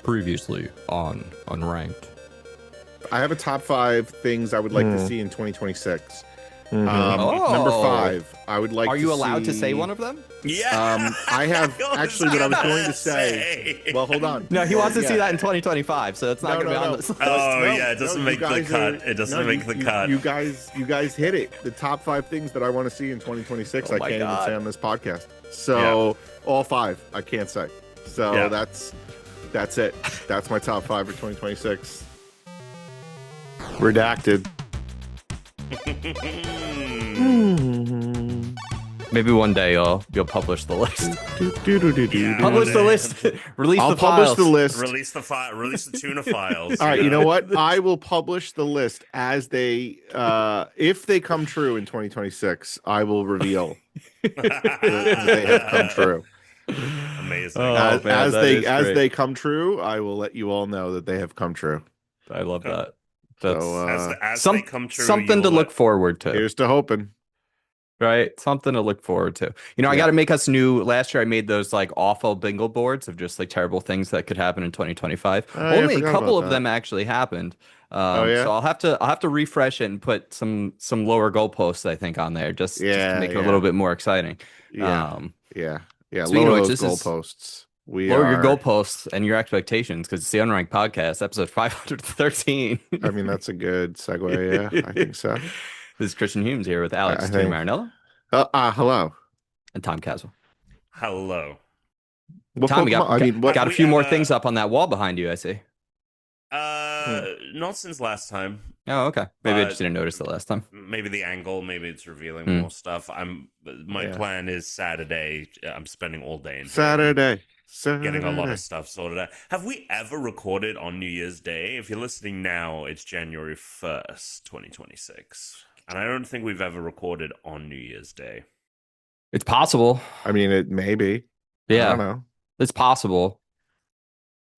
Previously on Unranked. I have a top 5 things I would like to see in 2026. Oh. Number 5, I would like to see... Are you allowed to say one of them? Yeah. I have actually what I was going to say. Well, hold on. No, he wants to see that in 2025, so it's not going to be on this list. Oh, yeah, it doesn't make the cut. It doesn't make the cut. You guys hit it. The top 5 things that I want to see in 2026, I can't even say on this podcast. So, all 5, I can't say. So, that's it. That's my top 5 for 2026. Redacted. Maybe one day you'll publish the list. Publish the list. Release I'll the publish files. the list. Release the Tuna files. All right, you know what? I will publish the list as they, if they come true in 2026, I will reveal that they have come true. Amazing. As they come true, I will let you all know that they have come true. I love that. That's as they come true, something to look forward to. Here's to hoping. Right? Something to look forward to. You know, I got to make us new. Last year, I made those like awful bingo boards of just like terrible things that could happen in 2025. Only a couple of them actually happened. So I'll have to refresh it and put some lower goalposts, I think, on there just to make it a little bit more exciting. Lower those goalposts. Lower your goalposts and your expectations because it's the Unranked Podcast, episode 513. I mean, that's a good segue. Yeah, I think so. This is Christian Humes here with Alex Tuna Marinello. Hello. And Tom Caswell. Hello. Tom, got a few more things up on that wall behind you, I see. Not since last time. Oh, okay. Maybe I just didn't notice it last time. Maybe the angle, maybe it's revealing more stuff. My plan is Saturday. I'm spending all day in Saturday. Getting a lot of stuff sorted out. Have we ever recorded on New Year's Day? If you're listening now, it's January 1st, 2026. And I don't think we've ever recorded on New Year's Day. It's possible. I mean, it may be. Yeah. I don't know. It's possible.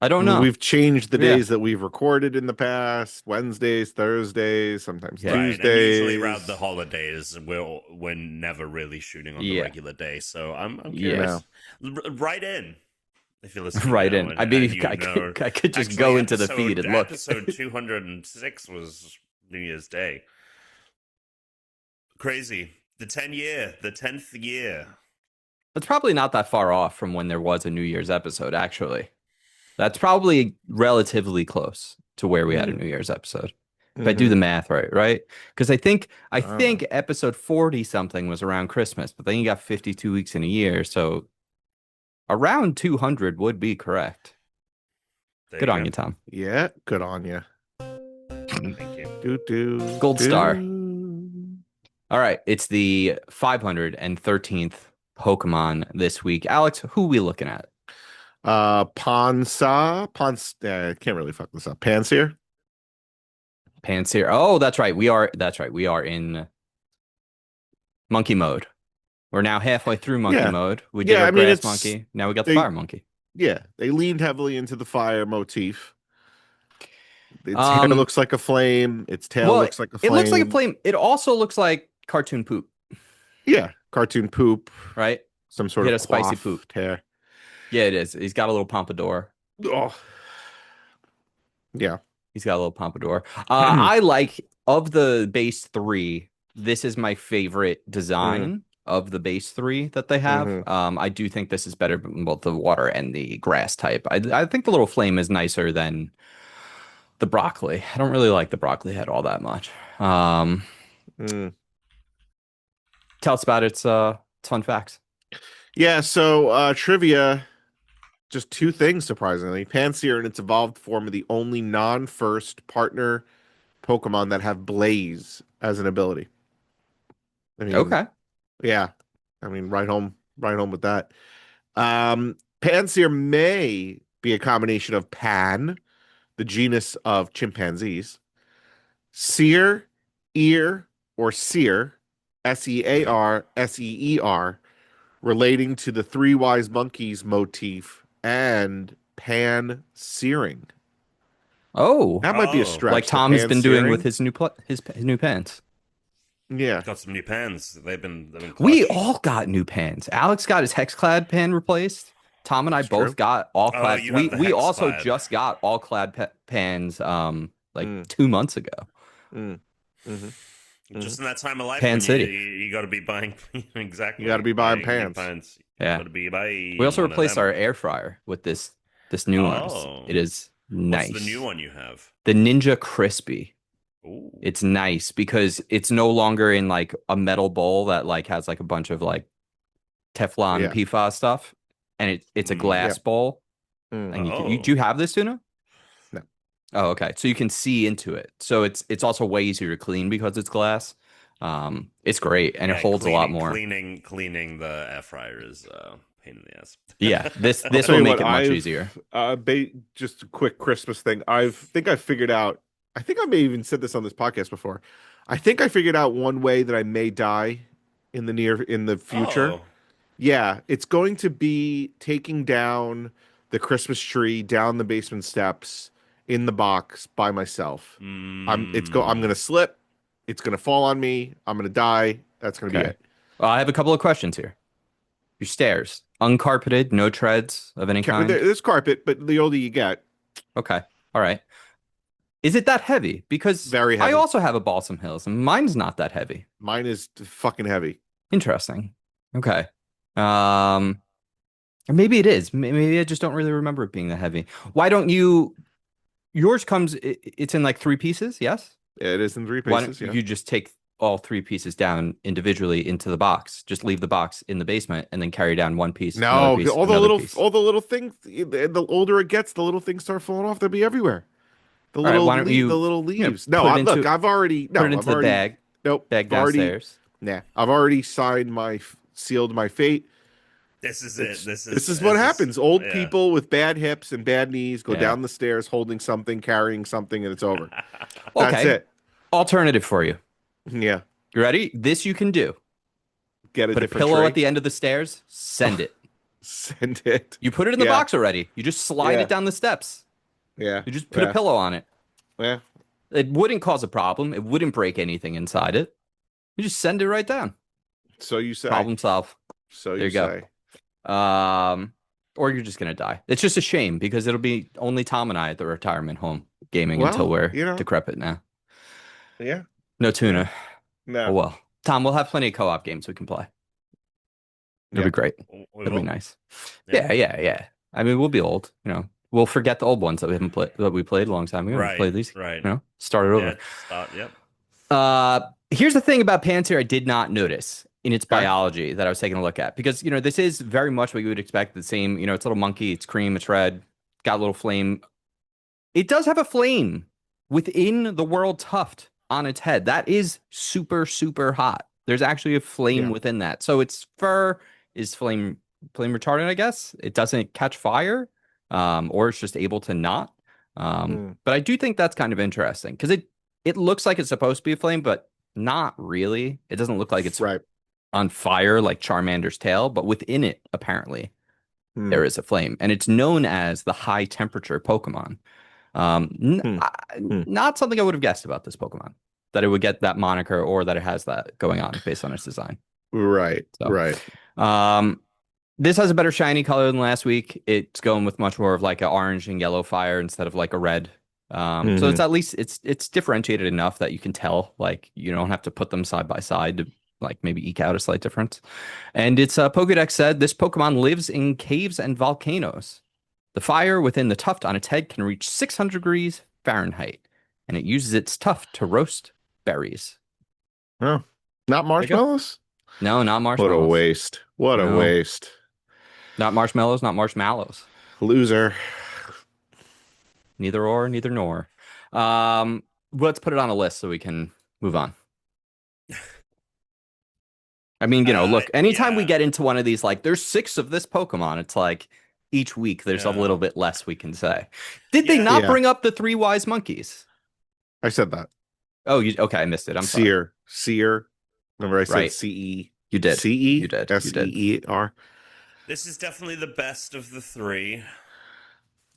I don't know. We've changed the days that we've recorded in the past. Wednesdays, Thursdays, sometimes Tuesdays. And usually around the holidays, we're never really shooting on the regular day. So I'm curious. Write in. If you're listening, I could just go into the feed and look. Episode 206 was New Year's Day. Crazy. The 10th year. It's probably not that far off from when there was a New Year's episode, actually. That's probably relatively close to where we had a New Year's episode. If I do the math right? Because I think episode 40 something was around Christmas, but then you got 52 weeks in a year, so around 200 would be correct. Good on you, Tom. Yeah, good on you. Thank you. Gold star. All right, it's the 513th Pokemon this week. Alex, who are we looking at? I can't really fuck this up. Pansear. Oh, that's right. We are in monkey mode. We're now halfway through monkey mode. We did our grass monkey. Now we got the fire monkey. Yeah, they leaned heavily into the fire motif. Its head looks like a flame. Its tail looks like a flame. It looks like a flame. It also looks like cartoon poop. Yeah, cartoon poop. Right? Some sort of spicy poop hair. Yeah, it is. He's got a little pompadour. Oh. Yeah. He's got a little pompadour. I like, of the base 3, this is my favorite design of the base 3 that they have. I do think this is better than both the water and the grass type. I think the little flame is nicer than the broccoli. I don't really like the broccoli head all that much. Tell us about its fun facts. Yeah, so trivia, just 2 things, surprisingly. Pansear in its evolved form are the only non-first partner Pokemon that have Blaze as an ability. I mean, okay. Yeah. I mean, right home with that. Pansear may be a combination of Pan, the genus of chimpanzees, Seer, Ear, or Seer, Sear, Seer, relating to the 3 wise monkeys motif and pan-searing. Oh, that might be a stretch. Like Tom has been doing with his new pants. Yeah, got some new pans. They've been we all got new pans. Alex got his Hexclad pan replaced. Tom and I It's both true. got all Oh, clad. you have the We hex also clad. just got all clad pans like Mm. 2 months ago. Mm. Mm-hmm. Just in that time of life Pan when City. you got to be buying exactly. You got to be buying You need pants. Yeah. Got to be buying. We also one of replaced them. our air fryer with this new one. Oh. It is nice. What's the new one you have? The Ninja Crispy. Ooh. It's nice because it's no longer in like a metal bowl that like has like a bunch of like Teflon Yeah. PFAS stuff, and it's a glass Yeah. bowl. Mm. And Oh. do you have this, Tuna? No. Oh, okay. So you can see into it. So it's also way easier to clean because it's glass. It's great and it holds a lot more. Cleaning the air fryer is pain in the ass. Yeah, this I'll will tell you make what, it much I've, easier. Just a quick Christmas thing. I figured out. I think I may even said this on this podcast before. I think I figured out one way that I may die in the future. Oh. Yeah, it's going to be taking down the Christmas tree down the basement steps in the box by myself. I'm gonna slip. It's gonna fall on me. I'm gonna die. That's gonna be Okay. it. Well, I have a couple of questions here. Your stairs, uncarpeted, no treads of any kind. There's carpet, but the older you get, Okay. All right. Is it that heavy? Because very heavy. I also have a Balsam Hills and mine's not that heavy. Mine is fucking heavy. Interesting. Okay. Maybe it is. Maybe I just don't really remember it being that heavy. Why don't you? Yours comes. It's in like 3 pieces. Yes. It is in 3 Why pieces. don't Yeah. you just take all 3 pieces down individually into the box? Just leave the box in the basement and then carry down one piece. No, piece, all the piece. little things. The older it gets, the little things start falling off. They'll be everywhere. The All right, why don't you, the little leaves. No, put it into, look, I've already put it into I've the already bag. nope. Bag I've already downstairs. I've already sealed my fate. This is it. This is what happens. Old yeah. people with bad hips and bad knees go Yeah. down the stairs holding something, carrying something, and it's over. Okay. That's it. Alternative for you. Yeah. You ready? This you can do. Get a Put a different pillow tray. at the end of the stairs. Send it. Send it. You put it in the Yeah. box already. You just slide Yeah. it down the steps. Yeah. You just put a pillow on it. Yeah. It wouldn't cause a problem. It wouldn't break anything inside it. You just send it right down. So you say. Problem solved. So There you you go. say. Or you're just gonna die. It's just a shame because it'll be only Tom and I at the retirement home gaming Well, until we're you know. decrepit now. Yeah. No Tuna. No. Oh well. Tom, we'll have plenty of co-op games we can play. It'll Yeah. be great. We It'll will. be nice. Yeah. Yeah. I mean, we'll be old, We'll forget the old ones that we haven't played that we played a long time ago. Right. Play these, Right. start it over. Yeah. Yep. Here's the thing about Pansear I did not notice in its Okay. biology that I was taking a look at because this is very much what you would expect. The same, it's a little monkey, it's cream, it's red, got a little flame. It does have a flame within the world tuft on its head. That is super, super hot. There's actually a flame within that. So its fur is flame retardant, I guess. It doesn't catch fire, or it's just able to not. But I do think that's kind of interesting because it looks like it's supposed to be a flame, but not really. It doesn't look like it's right. on fire like Charmander's tail, but within it, apparently, there is a flame. And it's known as the high temperature Pokemon. Not something I would have guessed about this Pokemon, that it would get that moniker or that it has that going on based on its design. Right. So, Right. This has a better shiny color than last week. It's going with much more of like an orange and yellow fire instead of like a red. So it's at least it's differentiated enough that you can tell, like you don't have to put them side by side to like maybe eke out a slight difference. And its Pokedex said this Pokemon lives in caves and volcanoes. The fire within the tuft on its head can reach 600 degrees Fahrenheit, and it uses its tuft to roast berries. Oh, not marshmallows? No, not marshmallows. What a waste. What a waste. Not marshmallows, not marshmallows. Loser. Neither or, neither nor. Let's put it on a list so we can move on. I mean, look, anytime we get into one of these, like, there's 6 of this Pokemon, it's like each week there's a little bit less we can say. Did they not bring up the 3 wise monkeys? I said that. Oh, okay, I missed it. I'm sorry. Seer. Remember I said Right. CE? You did. CE? You did. SEER? This is definitely the best of the 3.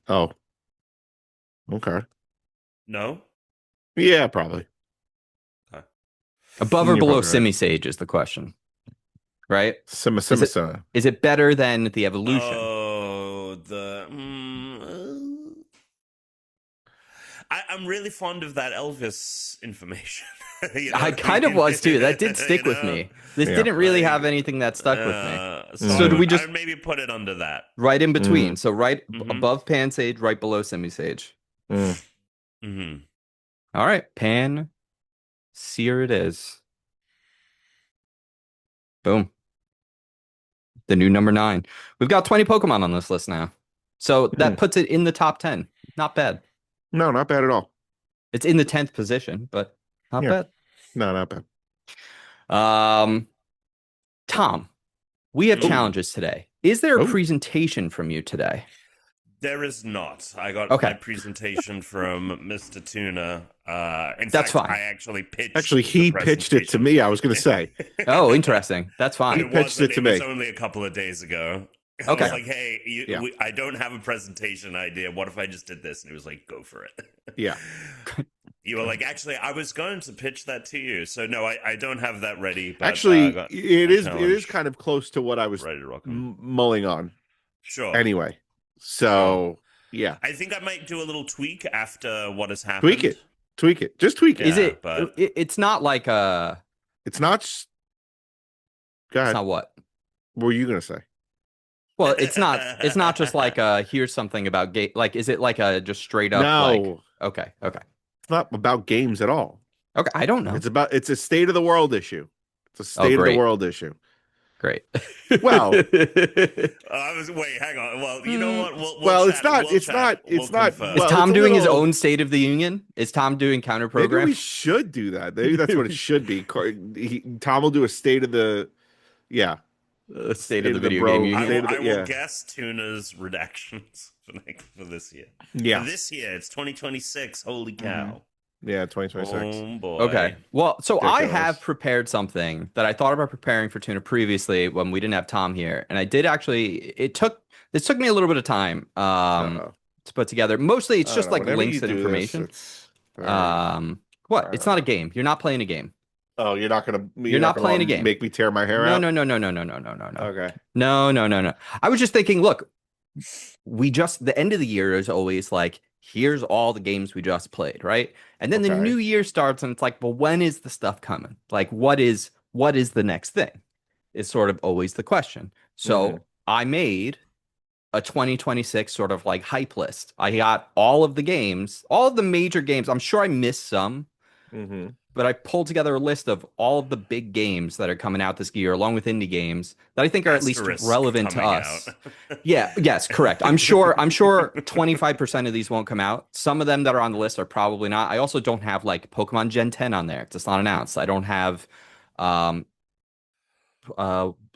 Oh. Okay. No? Yeah, probably. Above or You're below probably right. Simisage is the question. Right? Sima. Is it better than the evolution? Oh, the. I'm really fond of that Elvis information. You know I what kind of mean? was too. That did stick You with know? me. This Yeah. didn't really Like, have anything that stuck with me. So do we just I would maybe put it under that? right in between? So right Mhm. above Pansage, right below Semisage. Mm-hmm. All right, Pansear it is. Boom. The new number 9. We've got 20 Pokemon on this list now. So that puts it in the top 10. Not bad. No, not bad at all. It's in the 10th position, but not bad. No, not bad. Tom, we have challenges today. Is there a Oh. presentation from you today? There is not. I got Okay. my presentation from Mr. Tuna. In That's fact, fine. I actually pitched. Actually, he the pitched it to me. I was going to say. Oh, interesting. That's But fine. He pitched it to me. was only a couple of days ago. I Okay. was like, hey, I don't have a presentation idea. What if I just did this? And he was like, go for it. Yeah. You were like, actually, I was going to pitch that to you. So no, I don't have that ready. But, Actually, I got it a is challenge kind of close to what I was ready to rock 'em. mulling on. Sure. Anyway, so yeah, I think I might do a little tweak after what has happened. tweak it, just tweak it. Is it? but- It's not like a. It's not. Go It's ahead. not what. What were you going to say? Well, it's not. It's not just like here's something about game. Like, is it like a just straight up? No, Like, okay. it's not about games at all. Okay. I don't know. It's a state of the world issue. It's a state of the great. world issue. Great. Well, wait, hang on. Well, you know what? Well, chat. it's not. We'll It's chat. not. We'll It's not. confirm. Is Well, Tom it's a doing his little- own State of the Union? Is Tom doing counter Maybe program? we should do that. Maybe that's what it should be. Tom will do a state of the. Yeah. State of the the video bro- game I union. will, yeah. guess Tuna's redactions for this year. Yeah. For this year, it's 2026. Holy cow. Yeah. 2026. Oh, boy. Okay. Well, so I Ridiculous. have prepared something that I thought about preparing for Tuna previously when we didn't have Tom here, and I did actually. This took me a little bit of time to put together. Mostly, it's just like links and information. What? It's not a game. You're not playing a game. Oh, you're not gonna. You're not gonna playing a game. Make me tear my hair No, out. no. Okay. No. I was just thinking, look, the end of the year is always like, here's all the games we just played, right? And then the Okay. new year starts and it's like, well, when is the stuff coming? Like, what is the next thing? Is sort of always the question. So I made a 2026 sort of like hype list. I got all of the games, all of the major games. I'm sure I missed some. But I pulled together a list of all of the big games that are coming out this year, along with indie games that I think are at least Asterisk relevant to coming us. out. Yes, correct. I'm sure 25% of these won't come out. Some of them that are on the list are probably not. I also don't have like Pokemon Gen 10 on there. It's just not announced. I don't have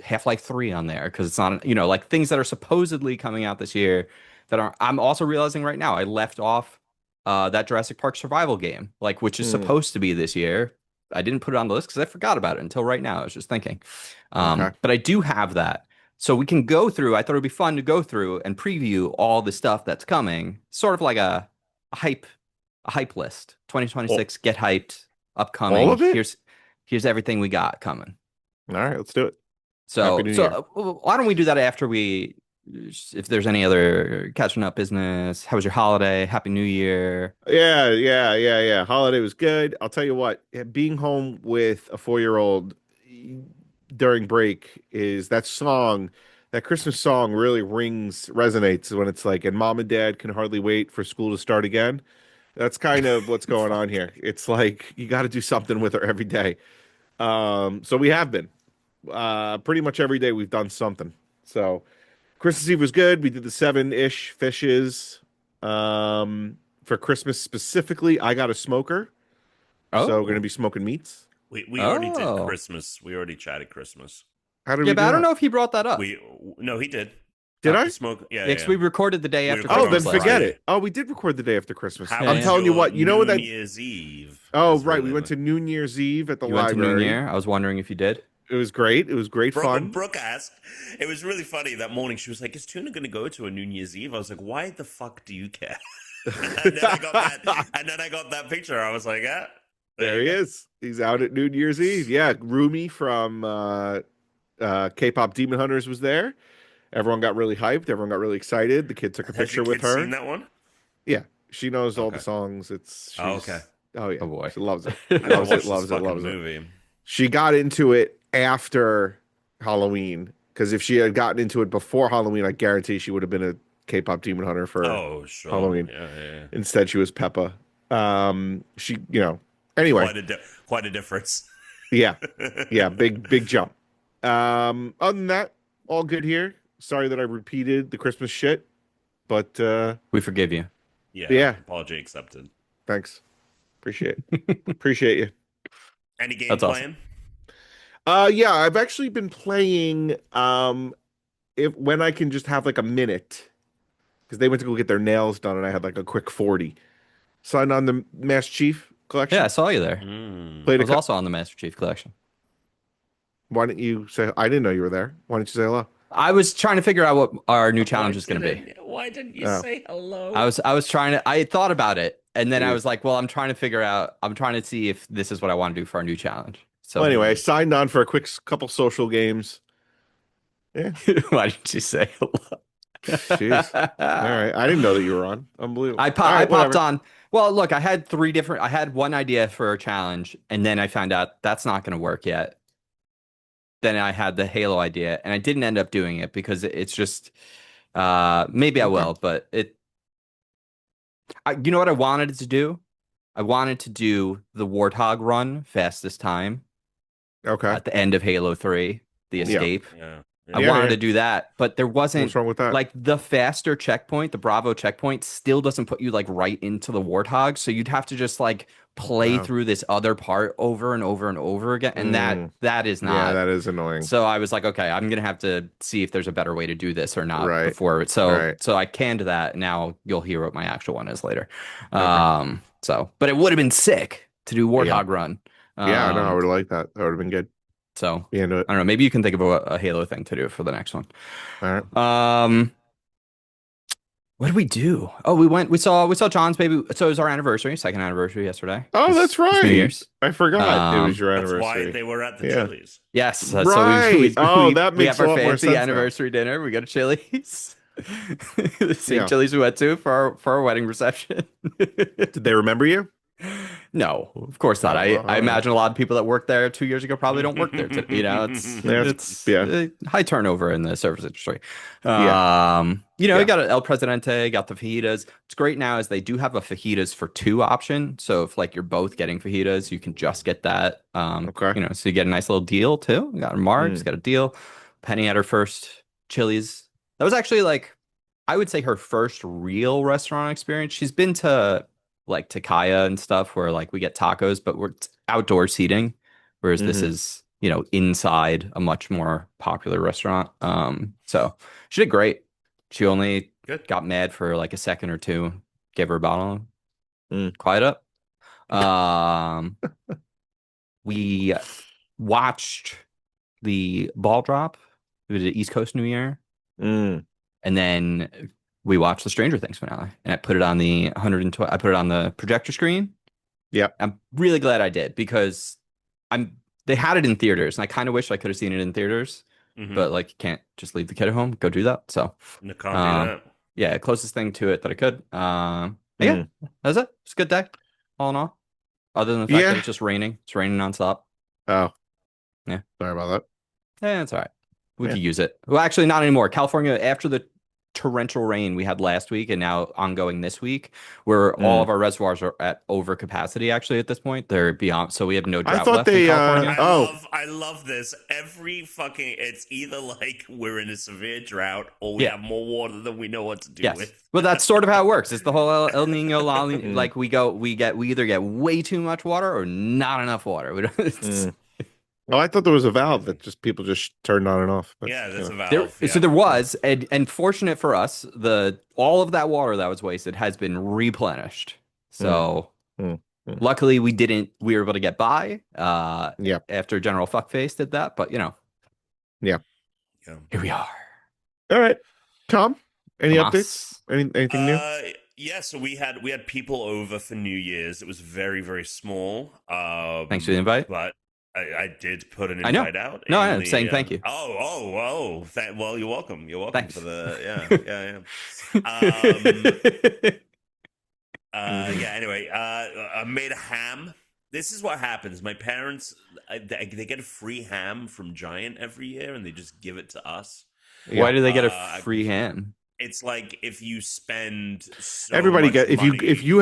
Half-Life 3 on there because it's not, like things that are supposedly coming out this year that are. I'm also realizing right now I left off that Jurassic Park survival game, like which is supposed to be this year. I didn't put it on the list because I forgot about it until right now. I was just thinking. But I do have that. So we can go through. I thought it'd be fun to go through and preview all the stuff that's coming, sort of like a hype list. 2026, get hyped, upcoming. All of it? Here's everything we got coming. All right, let's do it. So Happy New Year. why don't we do that after if there's any other catching up business? How was your holiday? Happy New Year. Yeah. Holiday was good. I'll tell you what, being home with a 4-year-old during break is that Christmas song really resonates when it's like, and mom and dad can hardly wait for school to start again. That's kind of what's going on here. It's like, you got to do something with her every day. So we have been, pretty much every day we've done something. So Christmas Eve was good. We did the 7-ish fishes. For Christmas specifically, I got a smoker. So we're going to be smoking meats. We already did Christmas. We already chatted Christmas. How did we do but I don't that? know if he brought that up. No, he did. Did I? Smoke? Yeah, Because yeah. we recorded the day after Oh, Christmas. then last forget night. it. Oh, we did record the day after Christmas. How I'm was telling you your what, you know what that... New Year's Eve. Oh, is right. really We went to New Year's Eve at the You went to library. New Year? I was wondering if you did. It was great. It was great fun. Brooke asked. It was really funny that morning. She was like, "Is Tuna going to go to a New Year's Eve?" I was like, "Why the fuck do you care?" And then I got that picture. I was like, "Ah, There he is. He's out at New Year's Eve. Yeah, Rumi from K-pop Demon Hunters was there. Everyone got really hyped. Everyone got really excited. The kid took a Has picture your with kid her. seen that one? Yeah, she knows all the Okay. songs. Okay. Oh yeah, Oh, boy. she loves it. I gotta Loves watch it. Loves this it. fucking Loves it. movie. She got into it after Halloween because if she had gotten into it before Halloween, I guarantee she would have been a K-pop demon hunter for Oh, sure. Halloween. Yeah. Instead, she was Peppa. She, anyway, Quite a difference. yeah, big jump. Other than that, all good here. Sorry that I repeated the Christmas shit, but We forgive you. Yeah. Apology accepted. thanks. Appreciate you. Any game That's awesome. playing? Yeah, I've actually been playing if when I can just have like a minute because they went to go get their nails done and I had like a quick 40. Signed on the Master Chief collection. Yeah, I saw you there. Mm. Played I was also on the Master Chief collection. Why didn't you say I didn't know you were there? Why didn't you say hello? I was trying to figure out what our new challenge is going to be. Why didn't you Oh. say hello? I was trying to. I had thought about it, and then I Yeah. was like, "Well, I'm trying to see if this is what I want to do for our new challenge." So Well, anyway, I signed on for a quick couple social games. Yeah. why didn't you say hello? Jeez. All right. I didn't know that you were on. Unbelievable. I All right, popped whatever. on. Well, look, I had one idea for a challenge, and then I found out that's not going to work yet. Then I had the Halo idea, and I didn't end up doing it because it's just maybe I Okay. will, but you know what I wanted to do? I wanted to do the Warthog run fastest time Okay. at the end of Halo 3, the escape. Yeah. I Yeah, wanted yeah. to do that, but there wasn't What's wrong with that? like the faster checkpoint, the Bravo checkpoint still doesn't put you like right into the Warthog. So you'd have to just like play Wow. through this other part over and over and over again. And that is Yeah, not. that is annoying. So I was like, okay, I'm gonna have to see if there's a better way to do this or not Right. before it. So Right. so I canned that. Now you'll hear what my actual one is later. Okay. But it would have been sick to do Warthog run. Yeah, I know. I would have liked that. That would have been good. So Be into it. I don't know. Maybe you can think of a Halo thing to do for the next one. All right. What did we do? Oh, we saw John's baby. So it was our anniversary, second anniversary yesterday. Oh, It's- that's it's New right. Year's. I forgot it was your That's anniversary. why they were at the Yeah. Chili's. Yes. So Right. Oh, that we makes have a our lot more fancy sense now. anniversary dinner. We go to Chili's. The same Yeah. Chili's we went to for our wedding reception. Did they remember you? No, of course not. Oh, I well, imagine a lot of people that worked there 2 years ago probably don't work there. It's Yeah. high turnover in the service industry. Yeah. You Yeah. got El Presidente, got the fajitas. It's great now is they do have a fajitas for two option. So if like you're both getting fajitas, you can just get that. Okay. So you get a nice little deal too. We got Mark's got a deal. Penny at her first Chili's. That was actually like I would say her first real restaurant experience. She's been to like Takaya and stuff where like we get tacos, but we're outdoor seating, whereas this is, inside a much more popular restaurant. So she did great. She only Good. got mad for like a second or two, gave her a bottle, Mm. quiet up. We watched the ball drop. We did East Coast New Year. Mm. And then we watched the Stranger Things finale, and I put it on the 120. I put it on the projector screen. Yeah, I'm really glad I did because they had it in theaters, and I kind of wish I could have seen it in theaters, but like you can't just leave the kid at home. Go do that. So You can't do that. yeah, closest thing to it that I could. Yeah, that's it. It's a good day, all in all. Other than the fact that it's just raining. It's raining nonstop. Oh. Yeah. Sorry about that. Yeah, it's all right. We could use it. Well, actually, not anymore. California, after the torrential rain we had last week and now ongoing this week, where all of our reservoirs are at over capacity. Actually, at this point, they're beyond. So we have no drought left in California. I love this. Every fucking, it's either like we're in a severe drought or we have more water than we know what to do with. Well, that's sort of how it works. It's the whole El Nino, La Nina. Like we either get way too much water or not enough water. We don't. Oh, I thought there was a valve that people just turned on and off. But, yeah, there's a valve. So there was, and fortunate for us, all of that water that was wasted has been replenished. So luckily we were able to get by. After General Fuckface did that, but here we are. All right, Tom. Any updates? Anything new? Yeah, so we had people over for New Year's. It was very, very small. Thanks for the invite. But I did put an I know. invite out. No, In I'm the, saying thank you. Well, you're welcome. You're welcome Thanks. for the yeah. Yeah. Anyway, I made a ham. This is what happens. My parents, they get a free ham from Giant every year, and they just give it to us. Why do they get a I free appreciate it. ham? It's like if you spend so Everybody much money. if you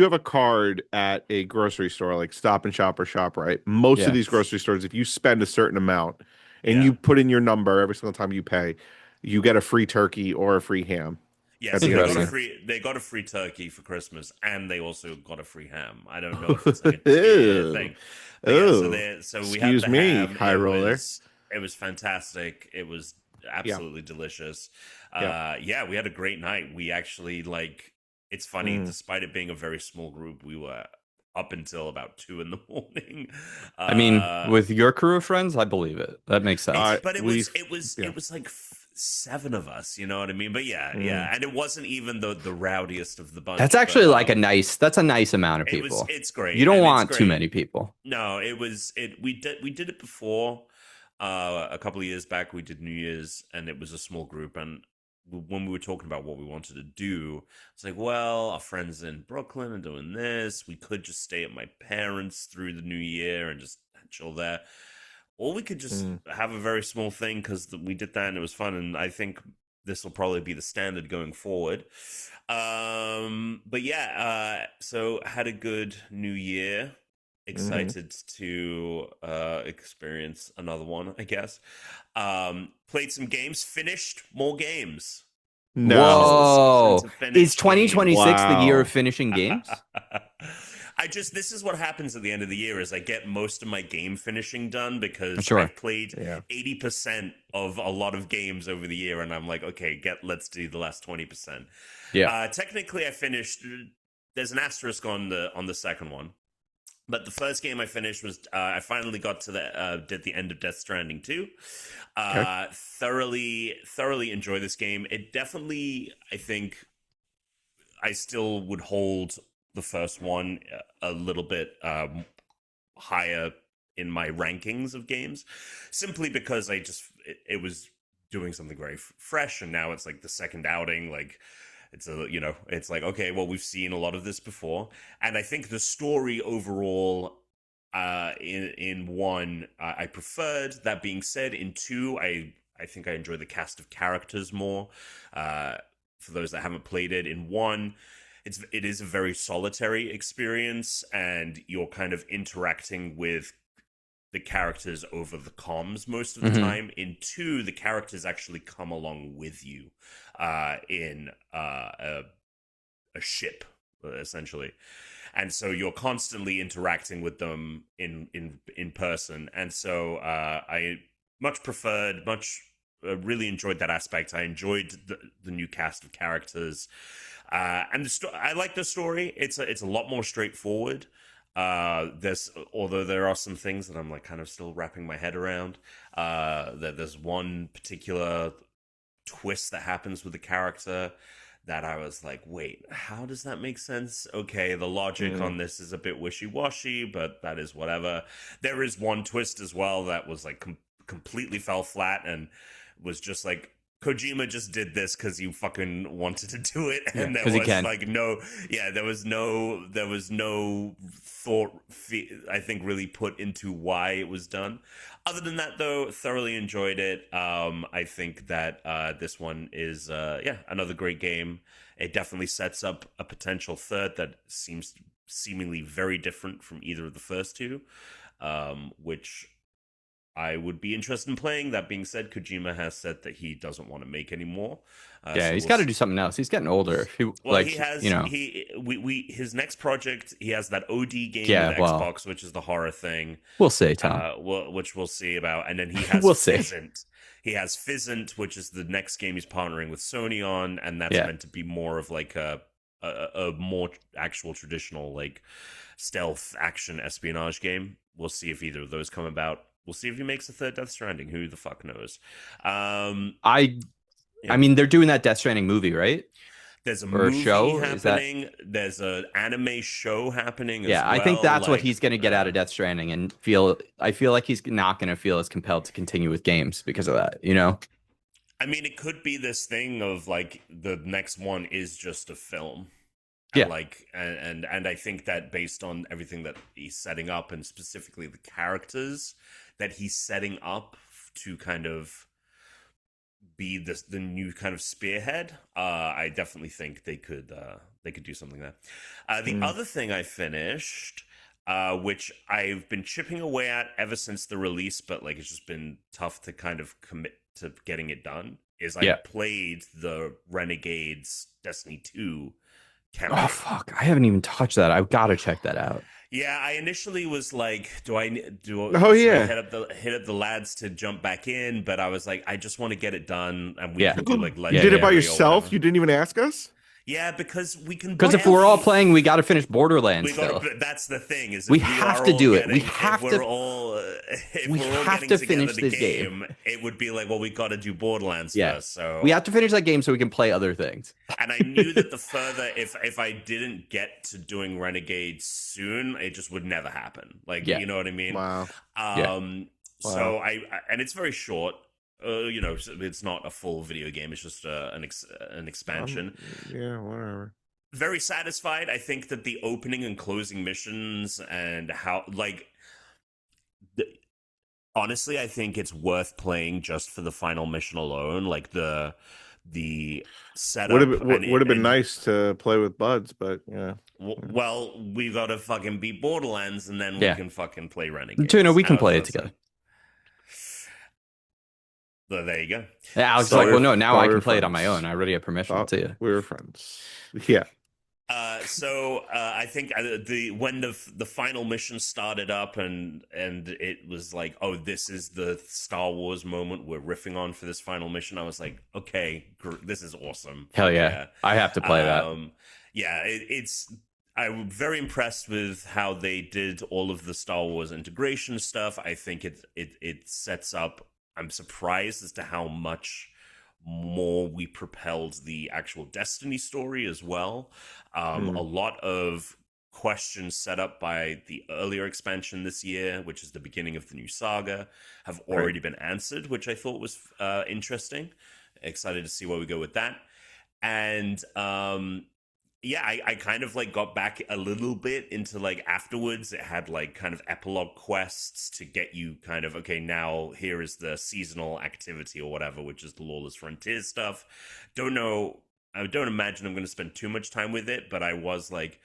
have a card at a grocery store like Stop and Shop or ShopRite, most of Yeah. these grocery stores, if you spend a certain amount and Yeah. you put in your number every single time you pay, you get a free turkey or a free ham. Yeah, at so the end of the year. they got a free turkey for Christmas, and they also got a free ham. I don't know if it's like a tier thing. But yeah, so we had Excuse the me, ham. high roller. It was fantastic. It was absolutely delicious. Yeah. Yeah, we had a great night. We actually it's funny, despite it being a very small group, we were up until about 2 in the morning. I mean, with your crew of friends, I believe it. That makes sense. But it was like 7 of us, you know what I mean? But yeah, and it wasn't even the rowdiest of the bunch. That's actually like a nice amount of people. It's great. You don't want too many people. No, we did it before. A couple of years back, we did New Year's, and it was a small group. And when we were talking about what we wanted to do, it's like, well, our friends in Brooklyn are doing this. We could just stay at my parents through the New Year and just chill there. Or we could just have a very small thing, because we did that and it was fun. And I think this will probably be the standard going forward. But yeah, so had a good New Year. Excited to experience another one, I guess. Played some games, finished more games. No. Whoa. Is 2026 the year of finishing games? This is what happens at the end of the year is I get most of my game finishing done, because Sure. I've played 80% of a lot of games over the year, and I'm like, okay, let's do the last 20%. Yeah. Technically I finished, there's an asterisk on the second one. But the first game I finished was I finally got to did the end of Death Stranding 2. Thoroughly enjoy this game. It definitely, I think, I still would hold the first one a little bit higher in my rankings of games, simply because it was doing something very fresh, and now it's like the second outing, like. It's it's like, okay, well, we've seen a lot of this before. And I think the story overall in 1, I preferred. That being said, in 2, I think I enjoy the cast of characters more. For those that haven't played it, in 1, it is a very solitary experience, and you're kind of interacting with the characters over the comms most of the time. In 2, the characters actually come along with you in a ship, essentially, and so you're constantly interacting with them in person. And so I really enjoyed that aspect. I enjoyed the new cast of characters, and I like the story. It's a lot more straightforward. Although there are some things that I'm like kind of still wrapping my head around. That there's one particular twist that happens with the character that I was like, wait, how does that make sense? Okay, the logic on this is a bit wishy-washy, but that is whatever. There is one twist as well that was like completely fell flat and was just like, Kojima just did this because he fucking wanted to do it, and there was like there was no thought, I think, really put into why it was done. Other than that, though, thoroughly enjoyed it. I think that this one is another great game. It definitely sets up a potential third that seems seemingly very different from either of the first two, which I would be interested in playing. That being said, Kojima has said that he doesn't want to make any more. He's got to do something else. He's getting older. He has, his next project, he has that OD game with Xbox, which is the horror thing. We'll see, Tom. Which we'll see about. And then he has Fizzant. He has Fizzant, which is the next game he's partnering with Sony on, and that's meant to be more of like a more actual traditional like stealth action espionage game. We'll see if either of those come about. We'll see if he makes a third Death Stranding. Who the fuck knows? I mean, they're doing that Death Stranding movie, right? There's a or a movie show. happening. There's an anime show happening as well. I think that's what he's going to get out of Death Stranding, and I feel like he's not going to feel as compelled to continue with games because of that, you know? I mean, it could be this thing of like the next one is just a film. Yeah. And like, and I think that based on everything that he's setting up, and specifically the characters that he's setting up to kind of be the new kind of spearhead, I definitely think they could do something there. The other thing I finished, which I've been chipping away at ever since the release, but like it's just been tough to kind of commit to getting it done, is I played the Renegades Destiny 2 campaign. Oh fuck! I haven't even touched that. I've got to check that out. Yeah, I initially was like, should I hit up the lads to jump back in? But I was like, I just want to get it done, and we can do like you did it by yourself. You didn't even ask us. Yeah, because we can. Because if we're all playing, we got to finish Borderlands. That's the thing. Is we have to do it. We have to. We have to finish this game. It would be like, well, we got to do Borderlands first. So we have to finish that game so we can play other things. And I knew that the further, if I didn't get to doing Renegade soon, it just would never happen. Like, you know what I mean? Wow. So and it's very short. You know, it's not a full video game. It's just an expansion. Yeah, whatever. Very satisfied. I think that the opening and closing missions and how, like, honestly, I think it's worth playing just for the final mission alone. Like the setup would have been nice to play with buds, but yeah. Well, we got to fucking beat Borderlands, and then we can fucking play Renegade. Tuna, we can play it together. So there you go. Yeah, I was like, well, no, now I can play it on my own. I already have permission to. We were friends. Yeah. So I think when the final mission started up and it was like, oh, this is the Star Wars moment we're riffing on for this final mission. I was like, okay, this is awesome. Hell yeah. I have to play that. Yeah, I'm very impressed with how they did all of the Star Wars integration stuff. I think it sets up. I'm surprised as to how much more we propelled the actual Destiny story as well. A lot of questions set up by the earlier expansion this year, which is the beginning of the new saga, have already been answered, which I thought was interesting. Excited to see where we go with that. And I kind of like got back a little bit into like afterwards. It had like kind of epilogue quests to get you kind of, okay, now here is the seasonal activity or whatever, which is the Lawless Frontiers stuff. Don't know. I don't imagine I'm going to spend too much time with it, but I was like,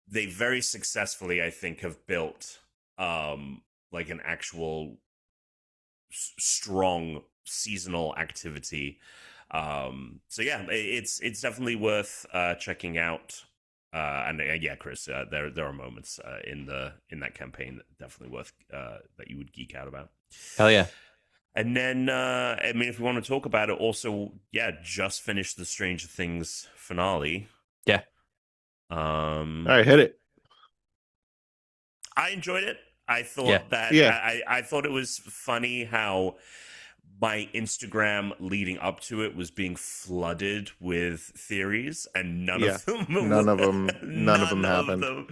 they very successfully, I think, have built like an actual strong seasonal activity. So yeah, it's definitely worth checking out. And yeah, Chris, there are moments in that campaign that definitely worth that you would geek out about. Hell yeah. And then I mean, if we want to talk about it, also, yeah, just finished the Stranger Things finale. Yeah. All right, hit it. I enjoyed it. I thought I thought it was funny how my Instagram leading up to it was being flooded with theories, and none of them happened.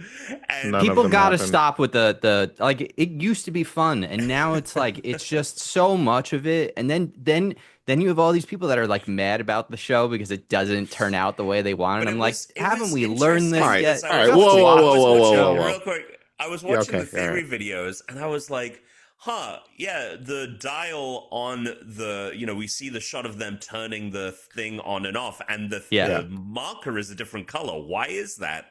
And people got to stop with the like. It used to be fun, and now it's like it's just so much of it. And then you have all these people that are like mad about the show because it doesn't turn out the way they want. And I'm like, haven't we learned this yet? All right, whoa. Real quick, I was watching the theory videos, and I was like, yeah, the dial on the, we see the shot of them turning the thing on and off, and the marker is a different color. Why is that?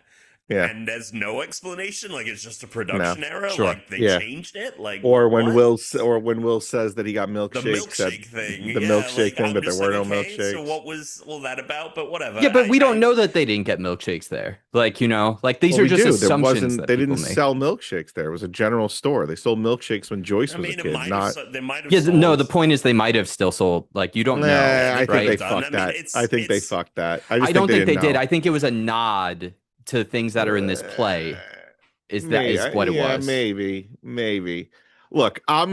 Yeah. And there's no explanation. Like, it's just a production error. Sure. Like, they changed it. Like, or when Will says that he got milkshakes. The milkshake thing. The milkshake thing, but there were no milkshakes. So what was all that about? But whatever. Yeah, but we don't know that they didn't get milkshakes there. Like, like these are just assumptions. They didn't sell milkshakes there. It was a general store. They sold milkshakes when Joyce was a kid. They might have sold... no, the point is they might have still sold. Like, you don't know. I think they fucked that. I think they fucked that. I don't think they did. I think it was a nod to things that are in this play. Is what it was? Maybe. Look, I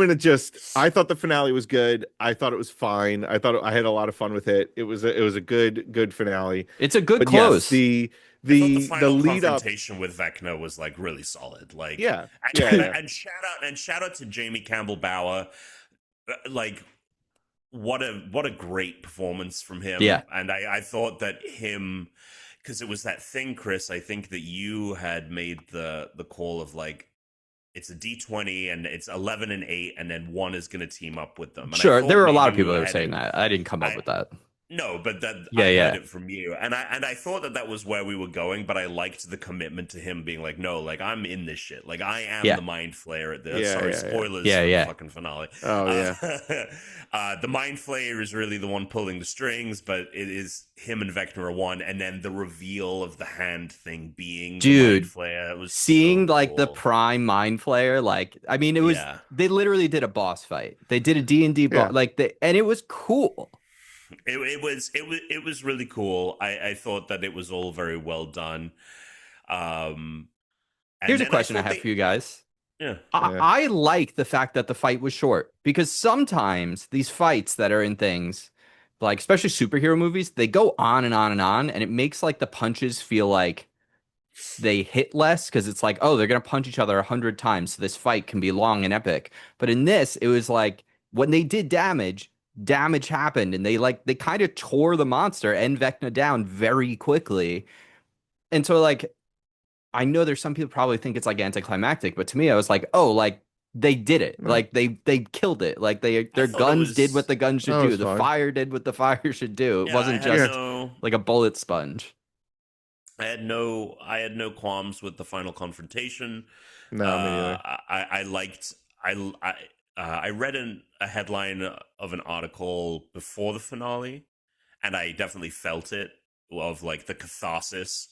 thought the finale was good. I thought it was fine. I had a lot of fun with it. It was a good finale. It's a good But yes, close. I thought the the final lead up. confrontation with Vecna was like really solid. Like, Yeah. and, Yeah. and, Yeah. and shout out to Jamie Campbell Bower. Like, what a great performance from him. Yeah. And I thought that him, because it was that thing, Chris. I think that you had made the call of like, it's a D20 and it's 11 and 8, and then 1 is going to team up with them. And Sure, there were a lot of maybe people we that were were saying heading- that. I didn't come up I- with that. No, but that Yeah, I yeah. heard it from you, and I thought that was where we were going, but I liked the commitment to him being like, no, like I'm in this shit, like I am Yeah. the mind flayer at this. Yeah, Sorry, yeah, yeah. spoilers Yeah, for yeah. the fucking finale. Oh yeah. The mind flayer is really the one pulling the strings, but it is him and Vecna are one, and then the reveal of the hand thing being Dude, the mind flayer. It was Seeing so like the cool. prime mind flayer, like I mean, it was Yeah. they literally did a boss fight. They did a D&D boss, Yeah. and it was cool. It was really cool. I thought that it was all very well done. And Here's a then question I thought have for you guys. Yeah. I like the fact that the fight was short because sometimes these fights that are in things, like especially superhero movies, they go on and on and on, and it makes like the punches feel like they hit less because it's like, oh, they're gonna punch each other 100 times, so this fight can be long and epic. But in this, it was like when they did damage happened, and they kind of tore the monster and Vecna down very quickly. And so like I know there's some people probably think it's like anticlimactic, but to me, I was like, oh, like they did it. No. Like they killed it. Like their thought it guns was- did what the guns should That do. was The fine. fire did what the fire should do. It Yeah, wasn't I had just no, like a bullet sponge. I had no qualms with the final confrontation. No, me neither. I liked I read a headline of an article before the finale, and I definitely felt it, of like the catharsis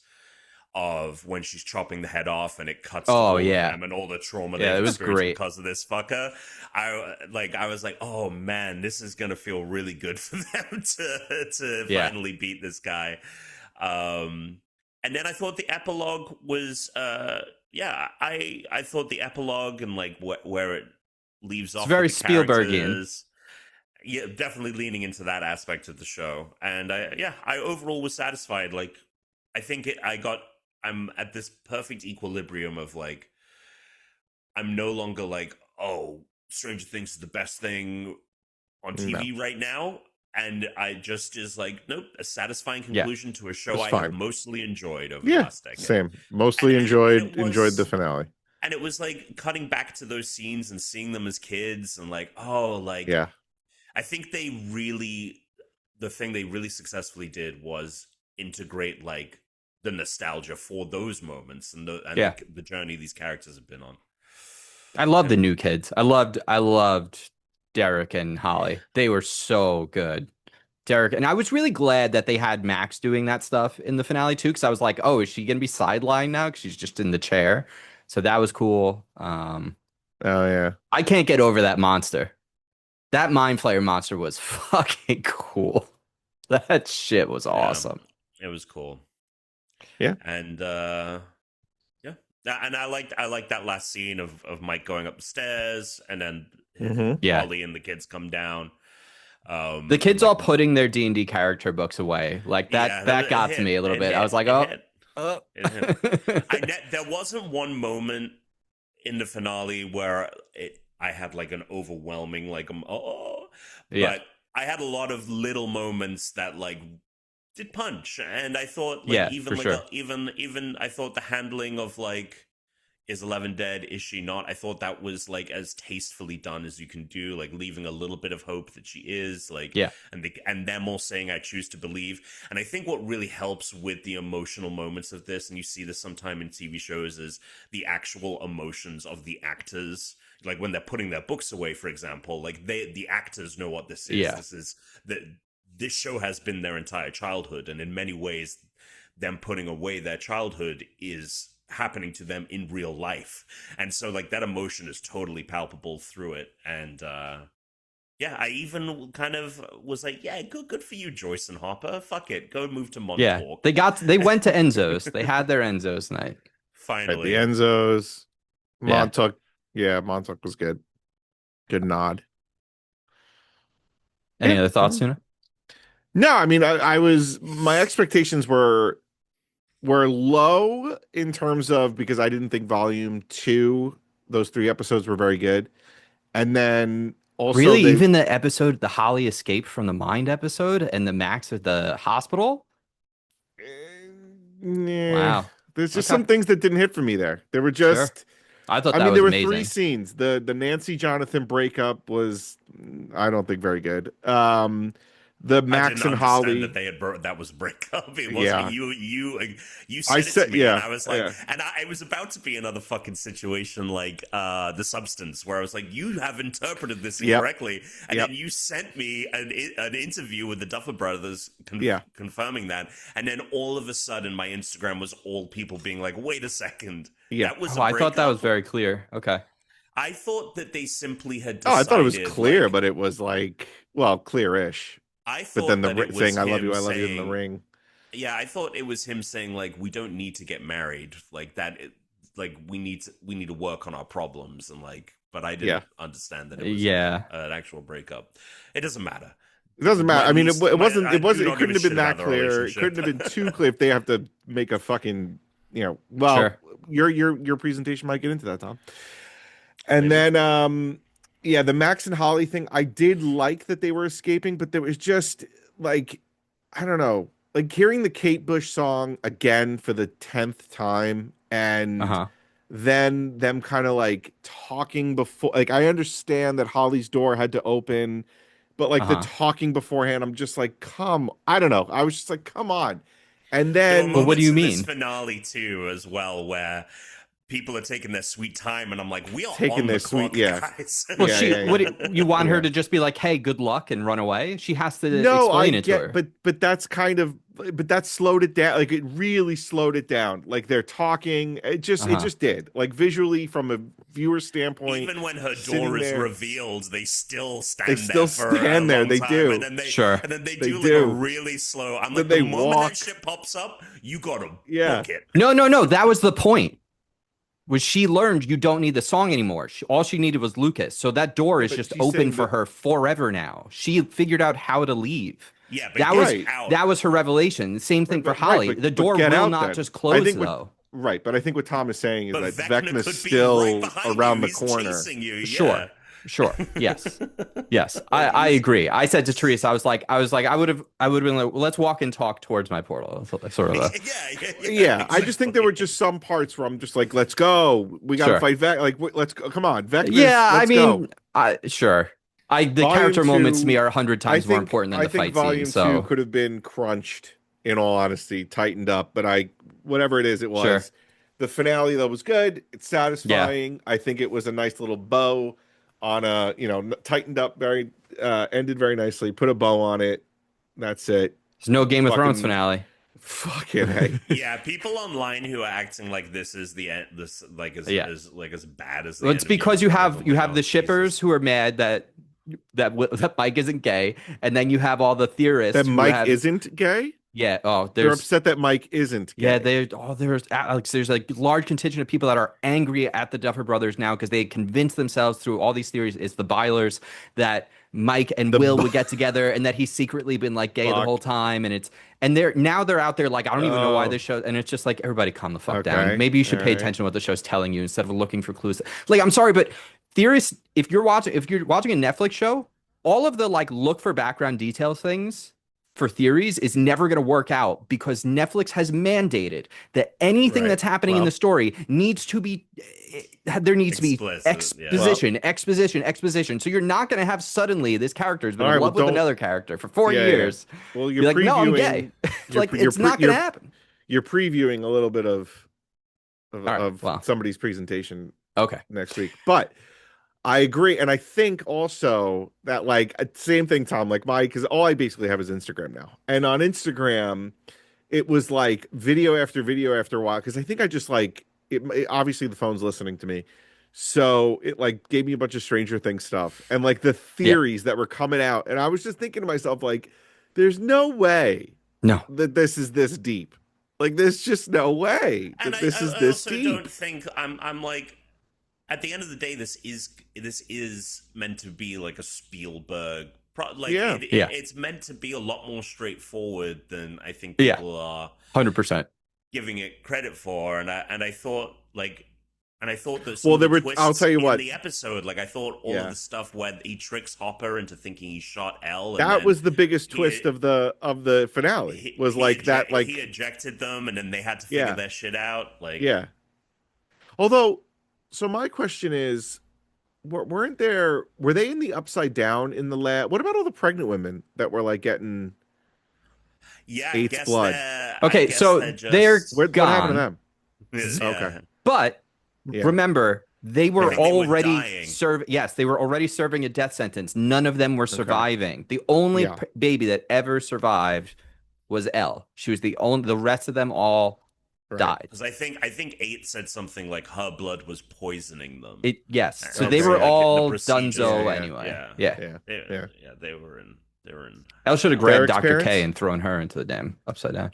of when she's chopping the head off and it cuts to Oh, all of yeah. them and all the trauma Yeah, they've it was experienced great. because of this fucker. I was like, oh man, this is gonna feel really good for them to Yeah. finally beat this guy. And then I thought the epilogue was I thought the epilogue and like where it leaves off very with the Spielbergian. characters, yeah, definitely leaning into that aspect of the show. And I overall was satisfied. Like I think I'm at this perfect equilibrium of like, I'm no longer like, oh, Stranger Things is the best thing on TV right now. And I just is like, nope, a satisfying conclusion to a show It's I fine. have mostly enjoyed over the last decade. Same. Mostly And enjoyed it was- the finale. And it was like cutting back to those scenes and seeing them as kids and like, oh, like, Yeah. I think the thing they really successfully did was integrate like the nostalgia for those moments and the journey these characters have been on. I love the new kids. I loved Derek and Holly. They were so good. Derek, and I was really glad that they had Max doing that stuff in the finale too, because I was like, oh, is she gonna be sidelined now? Because she's just in the chair. So that was cool. Oh yeah. I can't get over that monster. That Mind Flayer monster was fucking cool. That shit was awesome. It was cool. Yeah. And and I liked that last scene of Mike going up the stairs and then Yeah. Holly and the kids come down. The kids all putting their D&D character books away. Like that got to me a little bit. I was like, there wasn't one moment in the finale where I had like an overwhelming like but I had a lot of little moments that like did punch, and I thought like even I thought the handling of like, is 11 dead? Is she not? I thought that was like as tastefully done as you can do, like leaving a little bit of hope that she is, like, and them all saying I choose to believe. And I think what really helps with the emotional moments of this, and you see this sometime in TV shows, is the actual emotions of the actors. Like when they're putting their books away, for example, like the actors know what this is. Yeah. This show has been their entire childhood, and in many ways, them putting away their childhood is happening to them in real life. And so like that emotion is totally palpable through it. And I even kind of was like, yeah, good for you, Joyce and Hopper. Fuck it, go move to Montauk. Yeah, they went to Enzo's. They had their Enzo's night. Finally. The Enzos. Montauk. Yeah, Montauk was good. Good nod. Any Yeah. other thoughts, Tuna? No, I mean, I was my expectations were low in terms of because I didn't think volume 2, those 3 episodes were very good. And then also Really? they Even the episode, the Holly escape from the mind episode and the Max at the hospital? nah, Wow. there's just Okay. some things that didn't hit for me there. There were Sure. just I thought I that mean, was there were 3 amazing. scenes. The Nancy Jonathan breakup was I don't think very good. The I Max didn't and understand that Holly. they had that was a breakup. It wasn't Yeah. you I said it said to me, yeah. and I was like, Yeah. and it was about to be another fucking situation like The Substance, where I was like, you have interpreted this Yep. incorrectly, and Yep. then you sent me an interview with the Duffer Brothers Yeah. confirming that, and then all of a sudden my Instagram was all people being like, wait a second, Yeah. that was Oh, a I thought that was breakup? very clear. Okay. I thought that they simply had Oh, I thought it was decided, clear, like, but it was like, well, clear-ish. I But then thought that it was saying him I love you" in the saying, ring. yeah, I thought it was him saying like we don't need to get married, like that, like we need to work on our problems, and like, but I didn't understand that it was Yeah. an actual breakup. It doesn't matter. It doesn't matter. I mean, it wasn't. I It do wasn't. not It give couldn't a have been shit that about the clear. It relationship. couldn't have been too clear if they have to make a fucking, well, Sure. your presentation might get into that, Tom. And Maybe. then, yeah, the Max and Holly thing. I did like that they were escaping, but there was just like, I don't know, like hearing the Kate Bush song again for the 10th time, and Uh-huh. then them kind of like talking before. Like, I understand that Holly's door had to open, but like the Uh-huh. talking beforehand, I'm just like, I don't know. I was just like, come on. And There were then, Well, what do moments you in this mean? finale too, as well, where people are taking their sweet time, and I'm like, we are Taking on their the sweet- clock, yeah. guys. Well, Yeah, she yeah, yeah. what you want her Yeah. to just be like, "Hey, good luck," and run away? She has to no, I explain it to get, her. but that's kind of, but that slowed it down. Like, it really slowed it down. Like, they're talking. It Uh-huh. just did. Like, visually, from a viewer standpoint. Even when her sitting door is there- revealed, they still stand They there still for stand a there, long they time, do. and then Sure. and then they They do like do. a really slow. I'm Then like, they the moment walk. that shit pops up, you gotta Yeah. book it. No. That was the point. Was she learned you don't need the song anymore. All she needed was Lucas. So that door Yeah, is but just she's open saying for that- her forever now. She figured out how to leave. Yeah, but That get was Right. out. that was her revelation. Same thing for Right, Holly. but- The but door get will out not then. just I close think though. Right, but I think what Tom is saying is But that Vecna Vecna's could be still right behind around you. the He's corner. chasing you. Yeah. Sure. Yes. Yes. I agree. I said to Teresa, I was like, I would have been like, well, let's walk and talk towards my portal. Sort of Yeah, I just think there were just some parts where I'm just like, let's go. We got to Sure. fight Like, let's go. Come on, Vecna. Yeah, I let's mean, go. sure. The Volume character moments to 2, me are 100 times more important than I the think fight Volume scene. 2 So could have been crunched, in all honesty, tightened up. But whatever it is, it was. Sure. The finale, though, was good. It's satisfying. I think it was a nice little bow on a, tightened up ended very nicely. Put a bow on it. That's it. there's no Game of Thrones Fucking- finale. Fucking hey. Yeah, people online who are acting like this is the end, this like as Yeah. as like as bad as the Well, end it's of Game because of you Thrones. have Oh my the God, shippers Jesus. who are mad that Mike isn't gay, and then you have all the theorists That who Mike have, isn't gay? yeah. Oh, They're there's upset that Mike isn't gay. yeah. There's Alex. There's a large contingent of people that are angry at the Duffer Brothers now because they convinced themselves through all these theories. It's the Bylers that Mike and Will would get together, and that he's secretly been like gay the Fuck. whole time, and they're out there like I don't even know why Oh. this show, and it's just like everybody calm the fuck Okay, down. Maybe you should pay alright. attention to what the show's telling you instead of looking for clues. Like I'm sorry, but theorists, if you're watching a Netflix show, all of the like look for background details things for theories is never going to work out because Netflix has mandated that anything Right. that's happening in Well- the story needs to be there needs to Explicit, be yeah. exposition. So you're not going to have suddenly this character's been All right, in love well, with don't- another character for 4 Yeah, yeah. years. Well, Be you're like, previewing. no, I'm gay. Like it's not going to happen. You're previewing a little bit of right, well. somebody's presentation Okay. next week, but I agree, and I think also that like same thing, Tom. Like because all I basically have is Instagram now, and on Instagram, it was like video after video after a while because I think I just like obviously the phone's listening to me, so it like gave me a bunch of Stranger Things stuff and like the theories that were coming out, and I was just thinking to myself like, there's no way No. that this is this deep. Like there's just no way that And this is I this also deep. don't think I'm like at the end of the day, this is meant to be like a Spielberg. Yeah. It's meant to be a lot more straightforward than I think Yeah. people are 100%. giving it credit for. And I thought that Well, there were. twists I'll tell you in what. the episode, like I thought all of the stuff where he tricks Hopper into thinking he shot L. That was the biggest twist of the finale. He ejected them, and then they had to figure their shit out. Like, yeah. Although, so my question is, were they in the Upside Down in the lab? What about all the pregnant women that were like getting Eight's blood? Okay, so they're what happened to them? Okay, but remember, they were already serving. Yes, they were already serving a death sentence. None of them were surviving. The only baby that ever survived was Elle. She was the only. The rest of them all died. Because I think 8 said something like her blood was poisoning them. So they were all donezo anyway. Yeah, they were in. Elle should have grabbed Dr. K and thrown her into the damn Upside Down.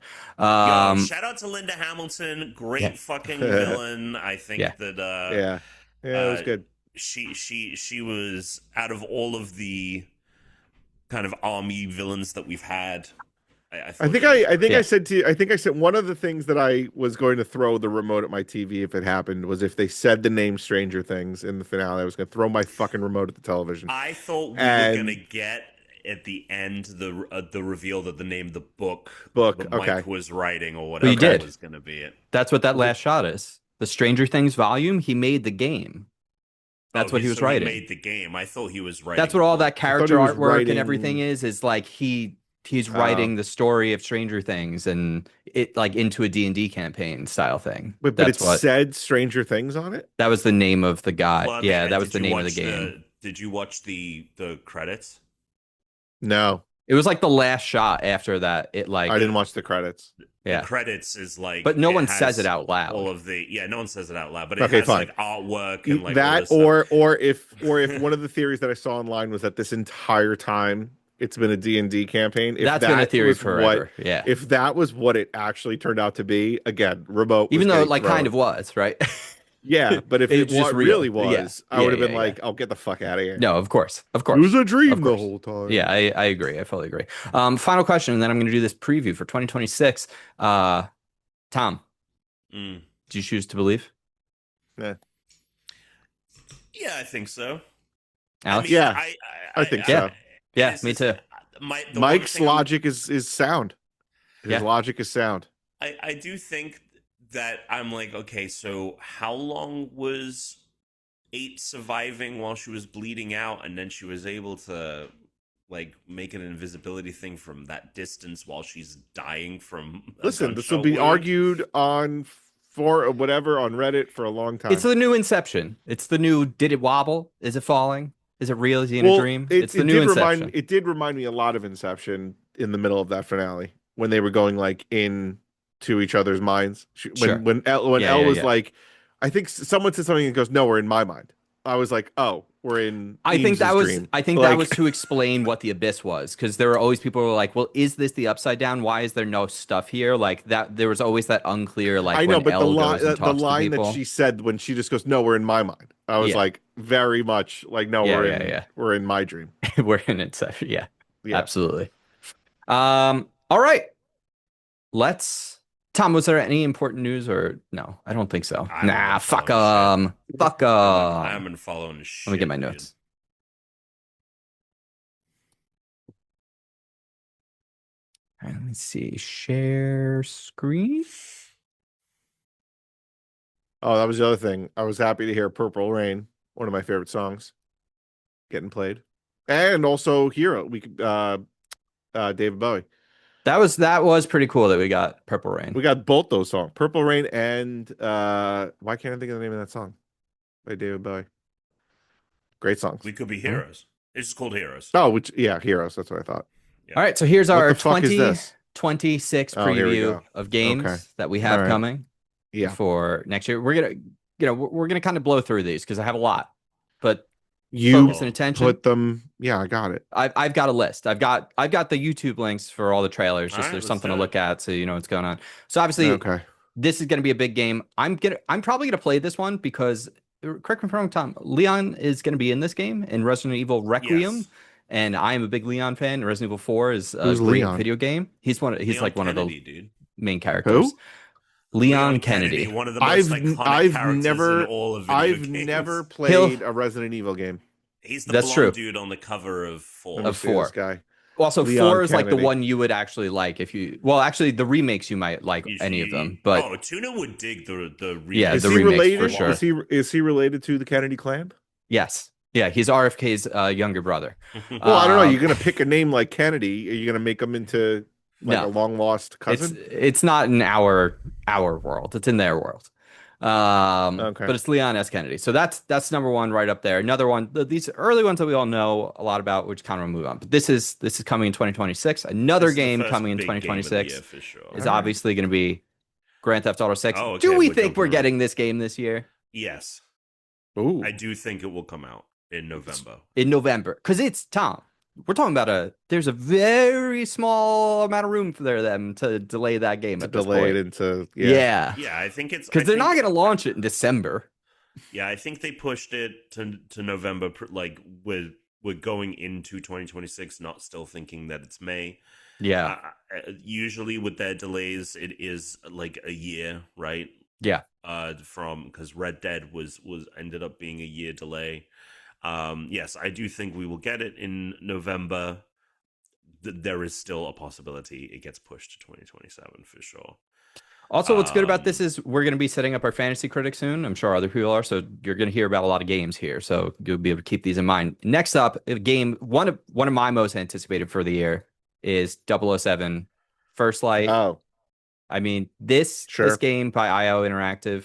Shout out to Linda Hamilton, great fucking villain. I think that it was good. She was, out of all of the kind of army villains that we've had. I think I said one of the things that I was going to throw the remote at my TV if it happened was if they said the name Stranger Things in the finale, I was going to throw my fucking remote at the television. I thought we were going to get at the end the reveal that the name of the book Mike was writing or whatever was going to be it. That's what that last shot is. The Stranger Things volume. He made the game. That's what he was writing. He made the game. I thought he was writing. That's what all that character artwork and everything is like he's writing the story of Stranger Things and it like into a D&D campaign style thing. But it said Stranger Things on it? That was the name of the guy. Well, that was the name of the game. Did you watch the credits? No. It was like the last shot after that. I didn't watch the credits. The credits is like, but no one says it out loud. All of no one says it out loud. But it has like artwork and like that, or if one of the theories that I saw online was that this entire time it's been a D&D campaign. That's been a theory forever. If that was what it actually turned out to be, again, remote. Even though it kind of was, right? Yeah, but if it really was, I would have been like, "I'll get the fuck out of here." No, of course. It was a dream the whole time. Yeah, I agree. I fully agree. Final question, and then I'm going to do this preview for 2026. Tom, do you choose to believe? Yeah, I think so. Alex? I think so. Yeah, me too. Mike's logic is sound. His logic is sound. I do think that I'm like, okay, so how long was 8 surviving while she was bleeding out, and then she was able to like make an invisibility thing from that distance while she's dying from Listen, this will be argued on Reddit for a long time. It's the new Inception. It's the new, did it wobble? Is it falling? Is it real? Is he in a dream? It's the new Inception. It did remind me a lot of Inception in the middle of that finale when they were going like in to each other's minds. When Elle was like, I think someone said something and goes, "No, we're in my mind." I was like, "Oh, we're in." I think that dream. that was to explain what the abyss was, because there were always people who were like, "Well, is this the Upside Down? Why is there no stuff here?" Like that, there was always that unclear. Like I know, but the line that she said when she just goes, "No, we're in my mind." I was like, very much like, "No, we're in my dream. We're in Inception." Yeah, absolutely. All right, Tom, was there any important news or no? I don't think so. Fuck them. Fuck them. I haven't been following shit. Let me get my notes. All right, let me see. Share screen. Oh, that was the other thing. I was happy to hear Purple Rain, one of my favorite songs, getting played. And also Hero, David Bowie. That was pretty cool that we got Purple Rain. We got both those songs, Purple Rain and why can't I think of the name of that song by David Bowie? Great songs. We could be Heroes. It's just called Heroes. Oh, Heroes. That's what I thought. Yeah. All right, so here's our 2026 preview of games that we have coming for next year. We're gonna kind of blow through these because I have a lot, but focus and attention. Put them. Yeah, I got it. I've got a list. I've got the YouTube links for all the trailers. Just there's something to look at, so you know what's going on. So obviously, this is going to be a big game. I'm probably gonna play this one because correct me if I'm wrong, Tom. Leon is going to be in this game in Resident Evil Requiem, Yes. and I am a big Leon fan. Resident Evil 4 is a Who's great Leon? video game. He's Leon like one of the Kennedy, dude. main characters. Who? Leon Kennedy. One of the most iconic characters in all of video I've games. never played a Resident Evil game. He's the That's blonde true. dude on the cover of 4. Let me Of see 4. this guy. Also, Leon 4 is like the Kennedy. one you would actually like if you. Well, actually, the remakes you might like any of them, but Tuna would dig the remake. Yeah, Is the he remakes related? for sure. Is he related to the Kennedy clan? yes, yeah, he's RFK's younger brother. Well, I don't know. You're gonna pick a name like Kennedy. Are you gonna make him into like No. a long lost cousin? It's not in our world. It's in their world. Okay. But it's Leon S. Kennedy. So that's number one right up there. Another one, these early ones that we all know a lot about, which kind of move on. But this is coming in 2026. Another This is the game first coming in big game of the 2026 year, for sure. is obviously going to be Grand Theft Auto 6. Oh, okay, Do we we're think we're jumping getting this game this year? Yes, Ooh. I do think it will come out in November. In November? Because it's Tom. We're talking about there's a very small amount of room for them to delay that game at this Delay it point. into Yeah. Yeah, I think it's Because they're not think- going to launch it in December. Yeah, I think they pushed it to November. Like we're going into 2026, not still thinking that it's May. Yeah. Usually with their delays, it is like a year, right? Yeah. From because Red Dead was ended up being a year delay. Yes, I do think we will get it in November. There is still a possibility it gets pushed to 2027 for sure. Also, what's good about this is we're going to be setting up our fantasy critic soon. I'm sure other people are. So you're going to hear about a lot of games here. So you'll be able to keep these in mind. Next up, a game, one of my most anticipated for the year is 007 First Light. Oh, I mean, this game by IO Interactive,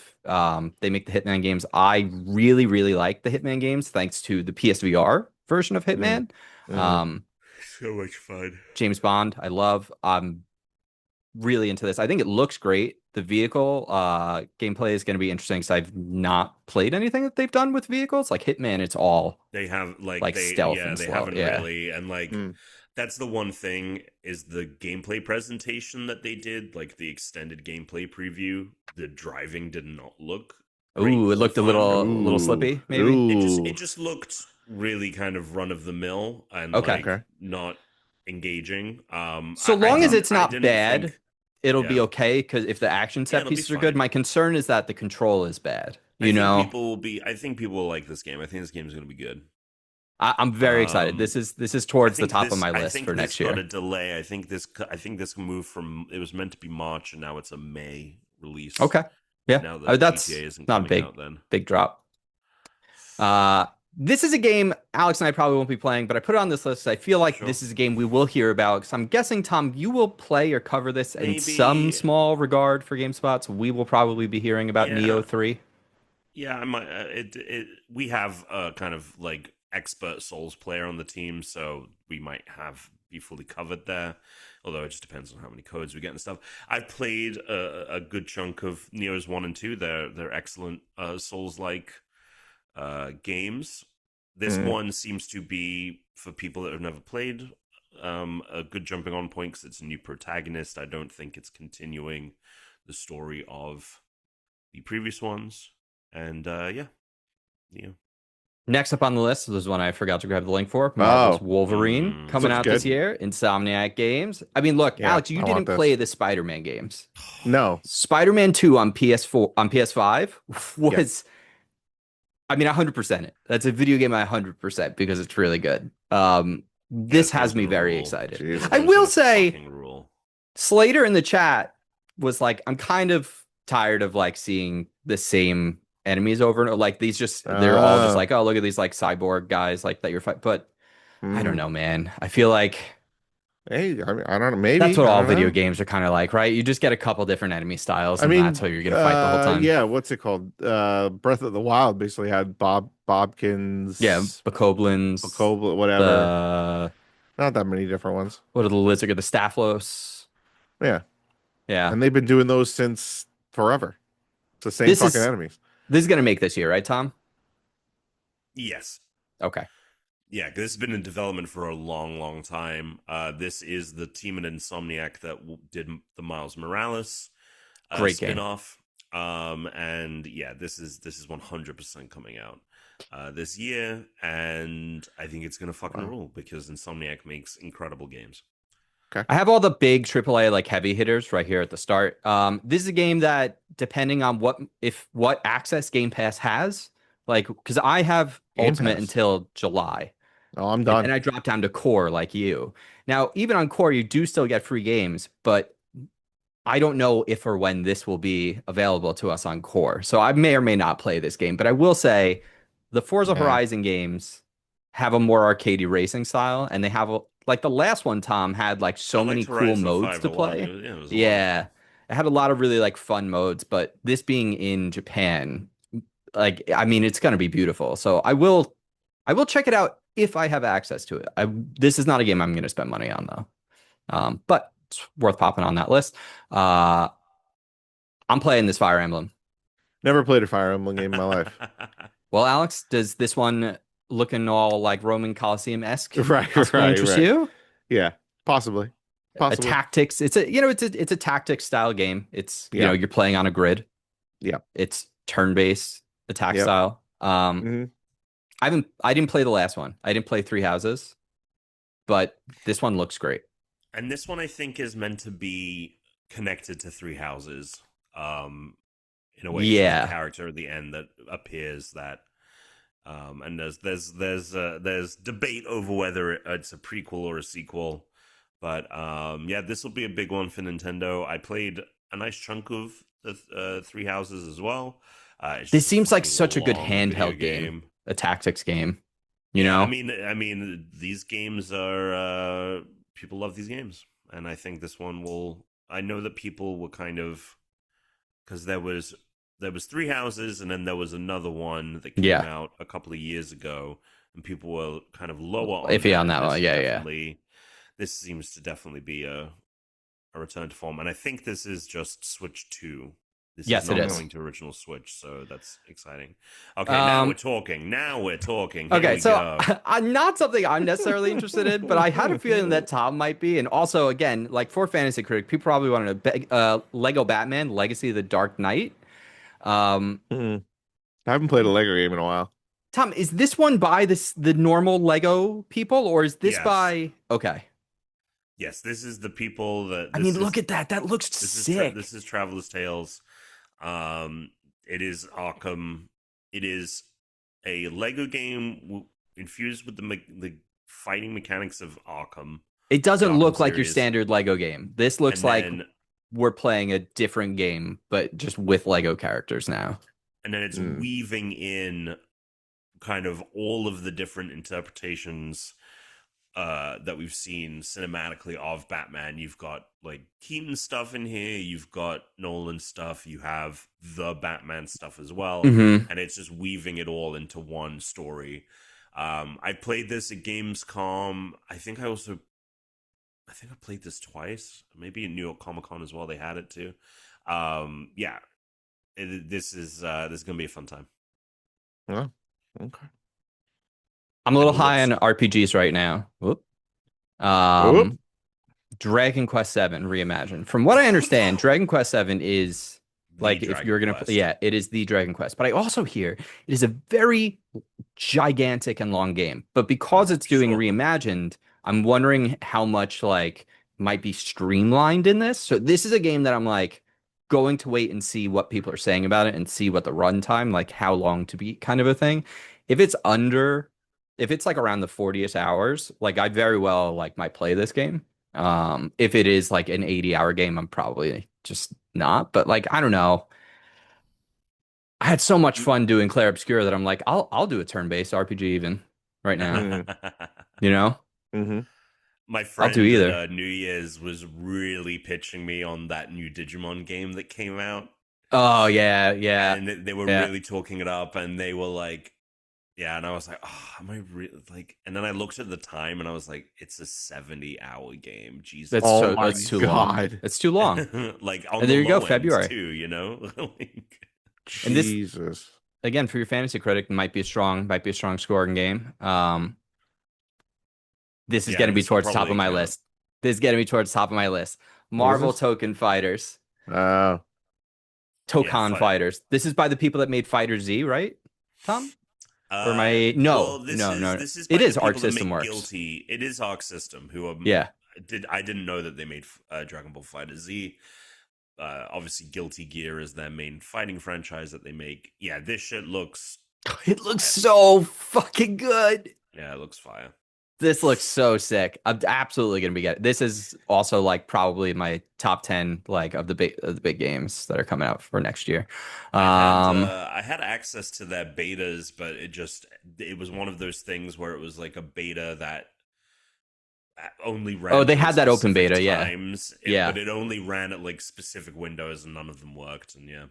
they make the Hitman games. I really, really like the Hitman games thanks to the PSVR version of Hitman. So much fun. James Bond, I love. I'm really into this. I think it looks great. The vehicle gameplay is going to be interesting because I've not played anything that they've done with vehicles. Like Hitman, it's all they have stealth and they slow. haven't really, and that's the one thing is the gameplay presentation that they did, like the extended gameplay preview. The driving did not look. Ooh, it looked a little slippy. Maybe it just looked really kind of run of the mill and not engaging. So long as it's not bad, it'll be Yeah. okay. Because if the action set it'll be pieces are good, fine. my concern is that the control is bad. I think people will like this game. I think this game is going to be good. I'm very excited. This is towards the top of my I list think for this next year. got a delay. I think this can move from it was meant to be March and now it's a May release. Okay, yeah, Now that that's GTA isn't not coming big. out then. Big drop. This is a game Alex and I probably won't be playing, but I put it on this list. I feel like this is a game we will hear about because I'm guessing, Tom, you will play or cover this in some small regard for GameSpot. So we will probably be hearing about Nioh 3. Yeah, I might. We have a kind of like expert Souls player on the team, so we might be fully covered there. Although it just depends on how many codes we get and stuff. I've played a good chunk of Nioh's 1 and 2. They're excellent Souls-like games. This one seems to be for people that have never played a good jumping on point because it's a new protagonist. I don't think it's continuing the story of the previous ones. And yeah. Next up on the list, this is one I forgot to grab the link for. Marvel's Wolverine coming out this year. Insomniac Games. I mean, look, Alex, you didn't play the Spider-Man games. No. Spider-Man 2 on PS5 was, I mean, 100% it. That's a video game I 100% because it's really good. This has me very excited. Jesus. I will say, Slater in the chat was like, I'm kind of tired of like seeing the same enemies over and over. Like these they're all just like, oh, look at these like cyborg guys like that you're fighting. But I don't know, man. I feel like I don't know. Maybe that's what all video games are kind of like, right? You just get a couple different enemy styles, and that's how you're gonna fight the whole time. Yeah, what's it called? Breath of the Wild basically had Bobkins. Yeah, Bokoblins, whatever. Not that many different ones. What are the lizard? The Staphlos. Yeah. And they've been doing those since forever. It's the same fucking enemies. This is gonna make this year, right, Tom? Yes. Okay. Yeah, because this has been in development for a long, long time. This is the team at Insomniac that did the Miles Morales great spin-off. And yeah, this is 100% coming out this year, and I think it's gonna fucking rule because Insomniac makes incredible games. Okay. I have all the big AAA like heavy hitters right here at the start. This is a game that, depending on what access Game Pass has, like, because I have Game Ultimate Pass. until July, Oh, I'm and done. then I drop down to Core like you. Now, even on Core, you do still get free games, but I don't know if or when this will be available to us on Core. So I may or may not play this game, but I will say the Forza Nah. Horizon games have a more arcadey racing style, and they have like the last one, Tom, had like so I many liked cool Horizon modes 5 to a lot. play. It was a lot of Yeah. fun. It had a lot of really like fun modes, but this being in Japan, like, I mean, it's gonna be beautiful. So I will check it out if I have access to it. This is not a game I'm gonna spend money on though. But it's worth popping on that list. Uh I'm playing this Fire Emblem. Never played a Fire Emblem game in my life. Well, Alex, does this one looking all like Roman Coliseum-esque Right, possibly interest you? Yeah, possibly. A tactics, it's a tactics style game. It's, Yeah. you're playing on a grid. Yeah. It's turn-based attack Yep. style. Mhm. I didn't play the last one. I didn't play Three Houses, but this one looks great. And this one I think is meant to be connected to Three Houses. In a way, Yeah. the character at the end that appears that, and there's debate over whether it's a prequel or a sequel, but yeah, this will be a big one for Nintendo. I played a nice chunk of the Three Houses as well. This seems like such a good handheld game, a tactics game. You know, I mean, these games are people love these games, and I think this one will. I know that people were kind of, because there was Three Houses, and then there was another one that came out a couple of years ago, and people were kind of lower on iffy that. on that one. Yeah. This seems to definitely be a return to form, and I think this is just Switch 2. This Yes, is not it is. going to original Switch, so that's exciting. Okay, now we're talking. Here okay, we so go. I'm not something I'm necessarily interested in, but I had a feeling that Tom might be. And also, again, like for Fantasy Critic, people probably wanted a Lego Batman: Legacy of the Dark Knight. I haven't played a Lego game in a while. Tom, is this one by the normal Lego people, or is this Yes. by? Okay. Yes, this is the people that. I mean, look at that. That looks sick. This is Traveler's Tales. It is Arkham. It is a Lego game infused with the fighting mechanics of Arkham. It doesn't look like your series. standard Lego game. This looks like we're playing a different game, but just with Lego characters now. And then it's weaving in kind of all of the different interpretations that we've seen cinematically of Batman. You've got like Keaton stuff in here, you've got Nolan stuff, you have the Batman stuff as well, and it's just weaving it all into one story. I played this at Gamescom. I think I played this twice, maybe in New York Comic Con as well. They had it too. Yeah, this is gonna be a fun time. Oh, okay. I'm a little high on RPGs right now. Whoop. Dragon Quest 7 Reimagined. From what I understand, Dragon Quest 7 is like, if you're gonna play, it is the Dragon Quest. But I also hear it is a very gigantic and long game. But because it's doing Reimagined, I'm wondering how much like might be streamlined in this. So this is a game that I'm like going to wait and see what people are saying about it and see what the runtime, like how long to beat kind of a thing. If it's like around the 40ish hours, like I very well like might play this game. If it is like an 80-hour game, I'm probably just not. But like, I don't know. I had so much fun doing Clair Obscura that I'm like, I'll do a turn-based RPG even right now. You know? My friend I'll do either. at New Year's was really pitching me on that new Digimon game that came out. Oh yeah. And they were really talking it up, and they were like, yeah, and I was like, oh, am I really like? And then I looked at the time, and I was like, it's a 70-hour game. Jesus, that's too long. It's too long. Like, on and there you go, end February too. You know, and this, Jesus. Again, for your fantasy critic, might be a strong scoring game. This is going to be towards the top of my list. This is going to be towards the top of my list. Marvel Token Fighters. Tokon fighters. This is by the people that made Fighter Z, right, Tom? Or well, no. this is by It is the Arc people that System make Works. Guilty. It is Arc System who are Yeah. I didn't know that they made Dragon Ball Fighter Z. Obviously, Guilty Gear is their main fighting franchise that they make. Yeah, this shit looks. It looks so fucking good. Yeah, it looks fire. This looks so sick. I'm absolutely gonna be getting. This is also like probably my top 10 like of the big games that are coming out for next year. I had access to their betas, but it was one of those things where it was like a beta that only ran. Oh, they had that open beta, times. Yeah. But it only ran at like specific windows, and none of them worked. And yeah.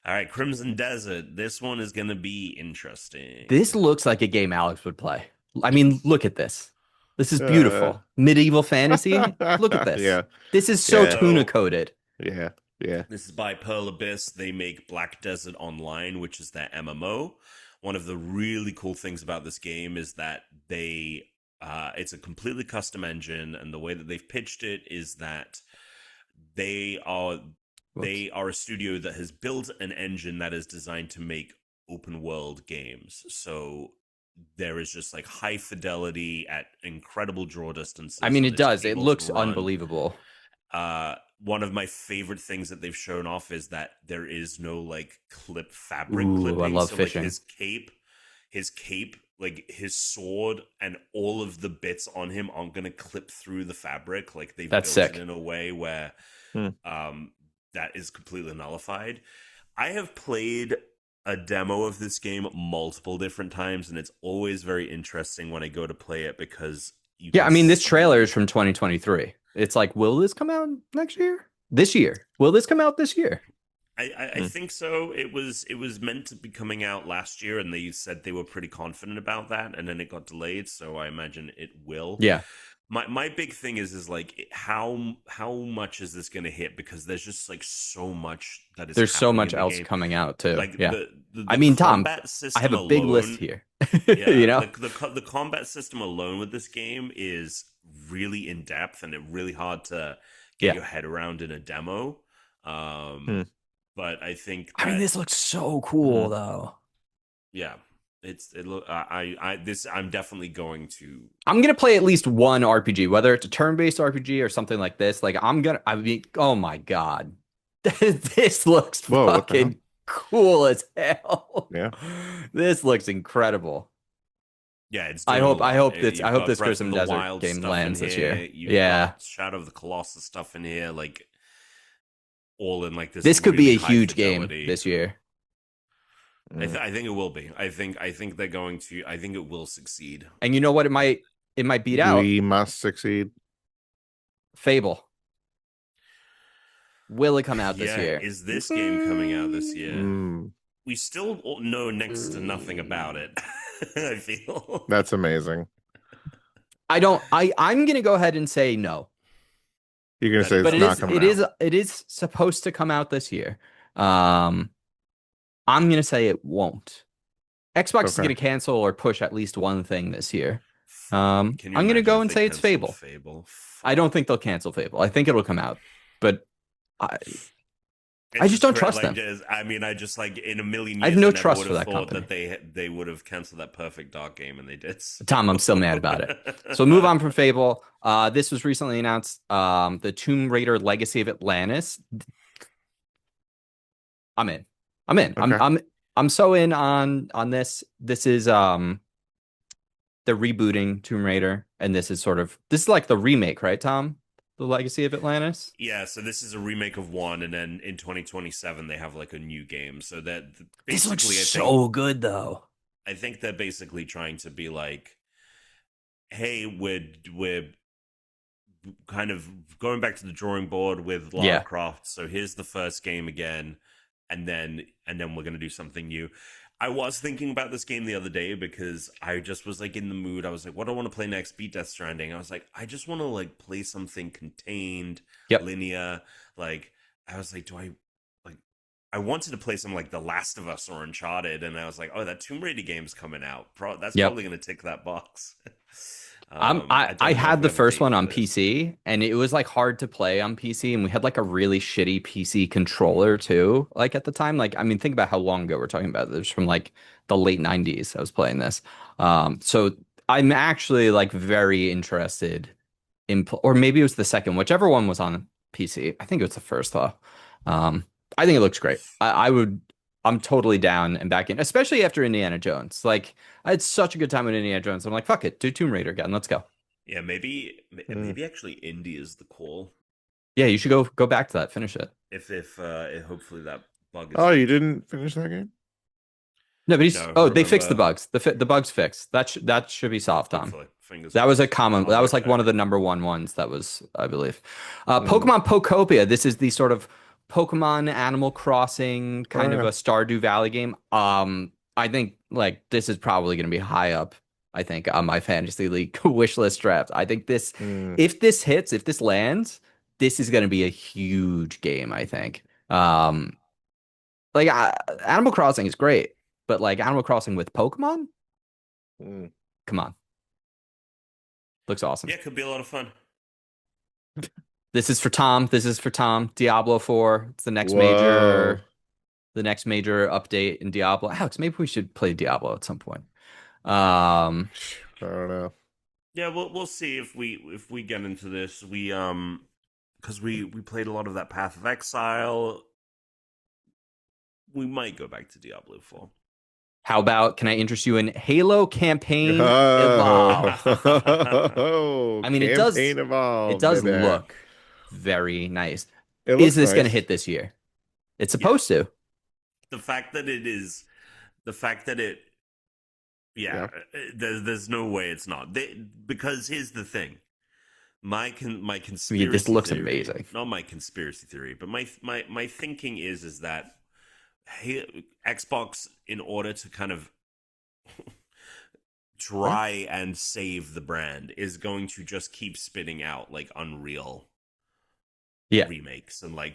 All right, Crimson Desert. This one is gonna be interesting. This looks like a game Alex would play. I mean, look at this. This is beautiful. Medieval fantasy. Look at this. Yeah. This is so Tuna coded. Yeah. This is by Pearl Abyss. They make Black Desert Online, which is their MMO. One of the really cool things about this game is that it's a completely custom engine, and the way that they've pitched it is that they are a studio that has built an engine that is designed to make open world games. So there is just like high fidelity at incredible draw distances. I mean, it does. It looks unbelievable. One of my favorite things that they've shown off is that there is no like fabric clipping. I love so, fishing. Like, his cape, like his sword, and all of the bits on him aren't going to clip through the fabric. Like they've built it in a way where that is completely nullified. I have played a demo of this game multiple different times, and it's always very interesting when I go to play it because I mean, this trailer is from 2023. It's like, will this come out next year? This year? Will this come out this year? I think so. It was meant to be coming out last year, and they said they were pretty confident about that, and then it got delayed. So I imagine it will. Yeah. My big thing is like how much is this going to hit, because there's just like so much that is. There's so much else coming out too. Like the I mean, Tom, I have a big list here. Yeah, you know, like the combat system alone with this game is really in depth, and it's really hard to get your head around in a demo. But I think I mean, this looks so cool though. Yeah. I'm definitely going to. I'm gonna play at least one RPG, whether it's a turn-based RPG or something like this. Like I mean, oh my god, this looks fucking cool as hell. Yeah, this looks incredible. Yeah, it's. I hope this Crimson Desert game lands this year. Got Shadow of the Colossus stuff in here, like all in like this. This could really be a huge game this year. I think it will be. I think they're going to. I think it will succeed. And you know what? It might beat out. We must succeed. Fable. Will it come out this year? Is this game coming out this year? We still know next to nothing about it. I feel that's amazing. I'm gonna go ahead and say no. You're gonna say it's not coming out. It is supposed to come out this year. I'm going to say it won't. Xbox is going to cancel or push at least one thing this year. I'm going to go and say it's Fable. I don't think they'll cancel Fable. I think it'll come out. But I just don't trust them. I just like in a million years, I have no trust for that company. That they would have canceled that Perfect Dark game, and they did. Tom, I'm still mad about it. So move on from Fable. This was recently announced. The Tomb Raider Legacy of Atlantis. I'm in. Okay. I'm so in on this. This is they're rebooting Tomb Raider, and this is like the remake, right, Tom? The Legacy of Atlantis. Yeah, so this is a remake of one, and then in 2027 they have like a new game. So that this looks so good, though. I think they're basically trying to be like, hey, we're kind of going back to the drawing board with Lara Croft. So here's the first game again. And then we're going to do something new. I was thinking about this game the other day because I just was like in the mood. I was like, what do I want to play next? Beat Death Stranding. I was like, I just want to like play something contained, linear. Like, I was like, I wanted to play some like The Last of Us or Uncharted. And I was like, oh, that Tomb Raider game's coming out. That's probably going to tick that box. I don't know if had we the have a first date one for on this. PC, and it was like hard to play on PC, and we had like a really shitty PC controller too. Like at the time, like I mean, think about how long ago we're talking about. This from like the late '90s. I was playing this, so I'm actually like very interested in, or maybe it was the second, whichever one was on PC. I think it was the first though. I think it looks great. I would. I'm totally down and back in, especially after Indiana Jones. Like I had such a good time with Indiana Jones. I'm like, fuck it, do Tomb Raider again. Let's go. Yeah, maybe Mm. maybe actually indie is the call. Yeah, you should go back to that, finish it. If hopefully that bug is Oh, you fixed. didn't finish that game? No, but No, they fixed the remember. bugs. The bugs fixed. That should be solved on. Hopefully, fingers That was a crossed. common. I'll That go was like one check. of the number one ones. That was, I believe. Mm. Pokemon Pokopia. This is the sort of Pokemon Animal Crossing Oh kind of yeah. a Stardew Valley game. I think like this is probably going to be high up. I think on my fantasy league wish list draft. I think this, Mm. if this hits, if this lands, this is going to be a huge game. I think. Like Animal Crossing is great, but like Animal Crossing with Pokemon, Mm. come on, looks awesome. Yeah, could be a lot of fun. This is for Tom. This is for Tom. Diablo 4. It's Whoa. the next major update in Diablo. Alex, maybe we should play Diablo at some point. Um, I don't know. Yeah, we'll see if we get into this. Because we played a lot of that Path of Exile. We might go back to Diablo 4. how about can I interest you in Halo Campaign Evolved? Oh, I mean, campaign it evolved, does baby. look very nice. It Is looks this going to nice. hit this year? It's supposed to. The fact that it, yeah, there's no way it's not. Because here's the thing. My conspiracy This looks theory, amazing. not my conspiracy theory, but my thinking is that Xbox, in order to kind of try and save the brand, is going to just keep spitting out like Unreal remakes and like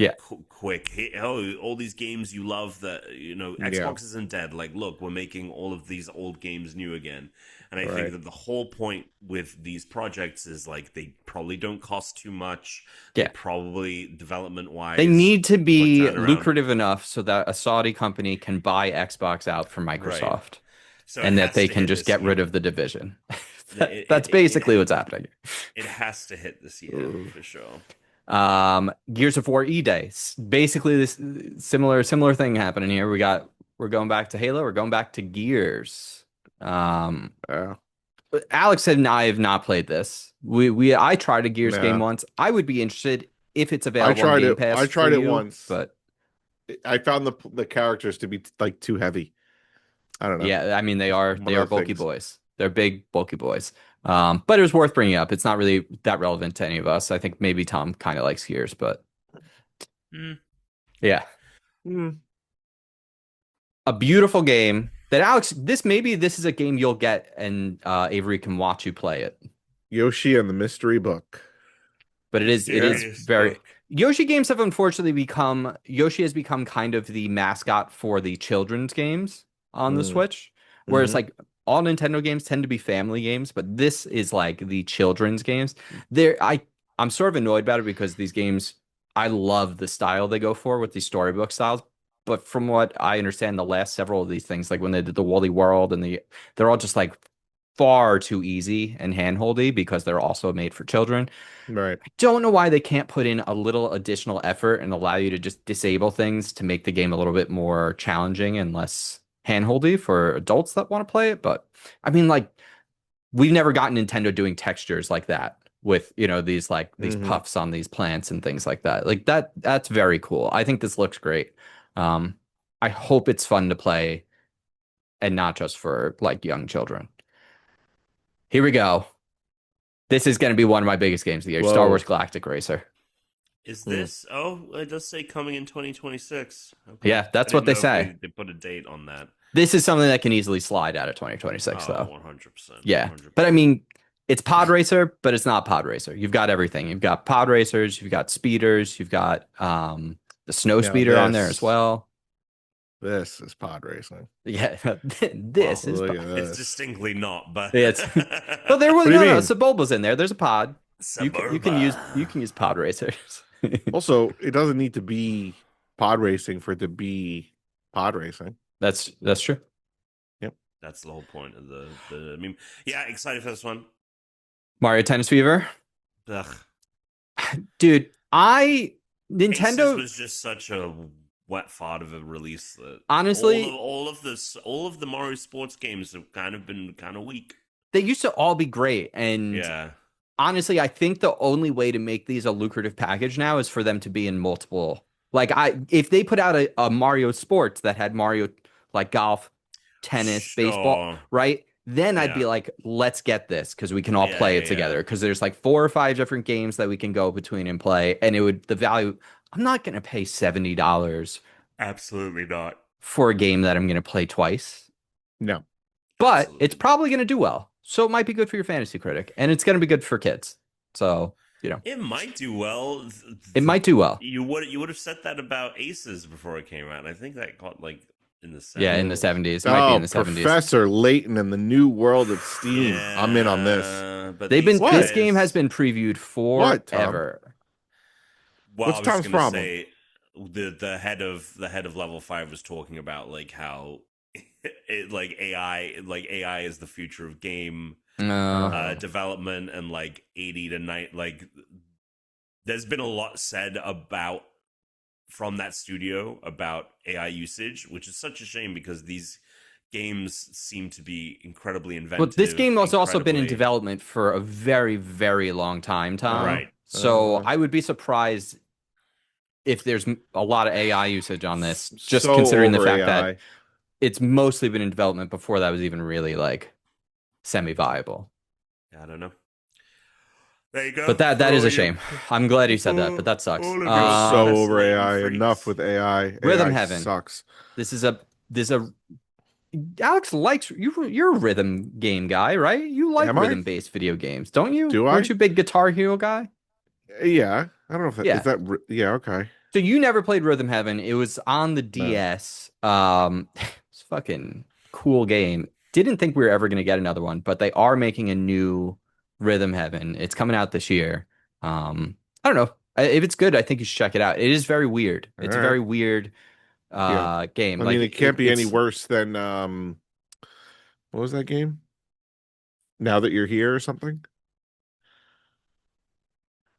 quick all these games you love that Xbox isn't dead. Like, look, we're making all of these old games new again. And I think that the whole point with these projects is like they probably don't cost too much. They probably development wise they need to be lucrative enough so that a Saudi company can buy Xbox out from Microsoft. Right. So and that they can just get rid of the division. That's basically what's happening. It has to hit this year for sure. Gears of War E-Day. Basically this similar thing happening here. We're going back to Halo, we're going back to Gears. Alex and I have not played this. I tried a Gears game once. I would be interested if it's available on Game Pass. I tried it once, but I found the characters to be like too heavy. I don't know. Yeah, I mean they are bulky boys. They're big bulky boys. But it was worth bringing up. It's not really that relevant to any of us. I think maybe Tom kind of likes Gears, but yeah. A beautiful game that Alex, this is a game you'll get and Avery can watch you play it. Yoshi and the Mystery Book. But it is very Yoshi games have unfortunately Yoshi has become kind of the mascot for the children's games on the Switch. Whereas like all Nintendo games tend to be family games, but this is like the children's games. I'm sort of annoyed about it because these games, I love the style they go for with these storybook styles. But from what I understand, the last several of these things, like when they did the Wally World they're all just like far too easy and handholdy because they're also made for children. Right. I don't know why they can't put in a little additional effort and allow you to just disable things to make the game a little bit more challenging and less handholdy for adults that want to play it. But I mean, like, we've never gotten Nintendo doing textures like that with, these puffs on these plants and things like that. Like that's very cool. I think this looks great. I hope it's fun to play and not just for like young children. Here we go. This is going to be one of my biggest games of the year. Whoa. Star Wars Galactic Racer. Is this? Oh, it does say coming in 2026. Okay. Yeah, that's what they say. They put a date on that. This is something that can easily slide out of 2026, though. 100%. Yeah, 100%. But I mean, it's Pod Racer, but it's not Pod Racer. You've got everything. You've got Pod Racers. You've got speeders. You've got the snow speeder on there as well. This is pod racing. Yeah, this is Look at It's this. distinctly not, but yeah, it's well there was What do you no mean? Sebulba's in there. There's a pod. You can use Suburba. pod racers. Also, it doesn't need to be pod racing for it to be pod racing. That's true. Yep. That's the whole point of the meme. Yeah, excited for this one. Mario Tennis Fever. Ugh. Dude, Aces Nintendo was just such a wet fart of a release that honestly all of the Mario sports games have kind of been kind of weak. they used to all be great, and Yeah. honestly, I think the only way to make these a lucrative package now is for them to be in multiple. Like if they put out a Mario Sports that had Mario like golf, tennis, baseball, Sure. right? Then I'd be Yeah. like, let's get this because we can all Yeah, play it yeah, together. yeah. Because there's like 4 or 5 different games that we can go between and play, and it would the value. I'm not gonna pay $70 Absolutely not. for a game that I'm gonna play twice, No. but Absolutely it's probably gonna do well. So it might be good for your fantasy critic, and it's gonna be good for kids. So It might do well. it might do well. You would have said that about Aces before it came out. I think that got like in the 70s. Yeah, in the 70s. It might be in the 70s. Professor Layton and the new world of Steam. I'm in on this. But They've been these this guys- game has been previewed What, Tom? forever. Well, What's I was Tom's gonna problem? say the head of level 5 was talking about like how AI is the future of game development, and like 80 to 90 like there's been a lot said about from that studio about AI usage, which is such a shame because these games seem to be incredibly inventive. But this game has also been in incredibly- development for a very, very long time, Tom. Right. So I would be surprised if there's a lot of AI usage on this, just So considering the over fact AI. that it's mostly been in development before that was even really like semi-viable. I don't know. There you go. But that For is all a shame. I'm glad you said that, but that sucks. all of you So Honestly, over AI. freaks. Enough with AI. Rhythm AI Heaven. sucks. This is a Alex likes you're a rhythm game guy, right? You like Am I? rhythm-based video games, don't you? Do I? Weren't you a big Guitar Hero guy? Yeah. I don't know if that Yeah. is that. Yeah. Okay. So you never played Rhythm Heaven. It was on the DS. It's a fucking cool game. Didn't think we were ever gonna get another one, but they are making a new Rhythm Heaven. It's coming out this year. I don't know. If it's good, I think you should check it out. It is very weird. It's a Alright. very weird game. I Like mean, it can't be any it's- worse than what was that game? Now That You're Here or something?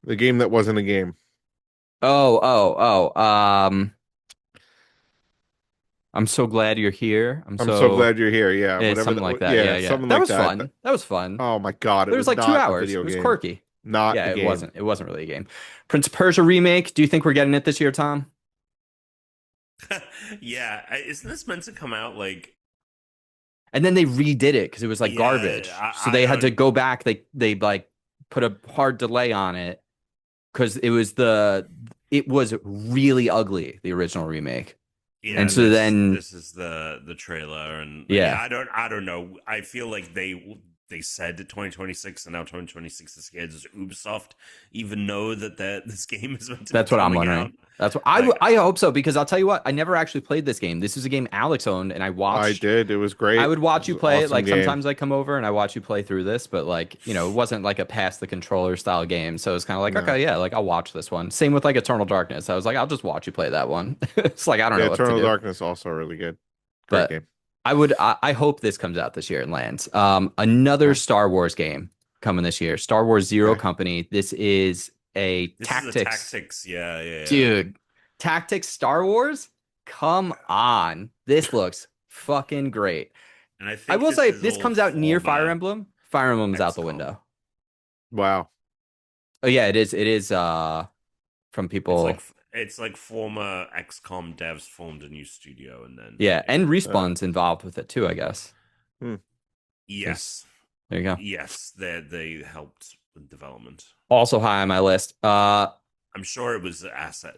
The game that wasn't a game. Oh. I'm so glad you're here. I'm so glad you're here. Yeah, Yeah, whatever something like that. Yeah. something That like was that. fun. That was fun. Oh my god, It was like 2 not a hours. video It was game. quirky. Not Yeah, a it game. wasn't. It wasn't really a game. Prince of Persia remake. Do you think we're getting it this year, Tom? Yeah, isn't this meant to come out like? And then they redid it because it was like Yeah, garbage. So I they had to don't- go back. They like put a hard delay on it because it was really ugly, the original remake. Yeah, And so then- this is the trailer, and Yeah. I don't know. I feel like they said 2026, and now 2026 is scared. Does Ubisoft even know that this game is meant to? That's be what I'm coming wondering. out? That's what Like- I hope so, because I'll tell you what, I never actually played this game. This is a game Alex owned, and I I watched. did. It was great. I would watch you It was play an it. awesome Like game. sometimes I come over and I watch you play through this, but like it wasn't like a pass the controller style game. So it's kind of like No. okay, yeah, like I'll watch this one. Same with like Eternal Darkness. I was like, I'll just watch you play that one. It's like I don't know Yeah, what to Eternal do. Darkness also really good. Great But game. I hope this comes out this year and lands. Another Yeah. Star Wars game coming this year. Star Wars Zero Okay. Company. This is a This tactics. is a tactics. Yeah. Dude, tactics Star Wars? Come on. This looks fucking great. And I think I will say is this all comes out near former- Fire Emblem. Fire Emblem's out the XCOM. window. Wow. Oh yeah, it is from people. It's like former XCOM devs formed a new studio, and then Yeah, and Respawn's involved with it too, I guess. yes, There you go. yes, they helped with development. Also high on my list. I'm sure it was asset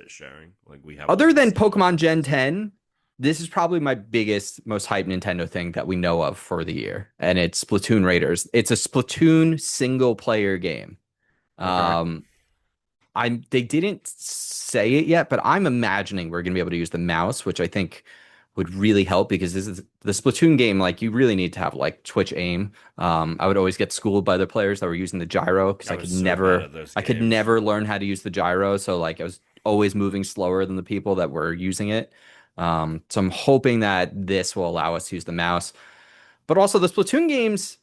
sharing. Like we have Other all than this stuff. Pokemon Gen 10, this is probably my biggest, most hyped Nintendo thing that we know of for the year. And it's Splatoon Raiders. It's a Splatoon single player game. Okay. they didn't say it yet, but I'm imagining we're gonna be able to use the mouse, which I think would really help because this is the Splatoon game. Like you really need to have like Twitch aim. I would always get schooled by the players that were using the gyro because I was so bad at those I could games. never learn how to use the gyro. So like I was always moving slower than the people that were using it. So I'm hoping that this will allow us to use the mouse. But also the Splatoon games,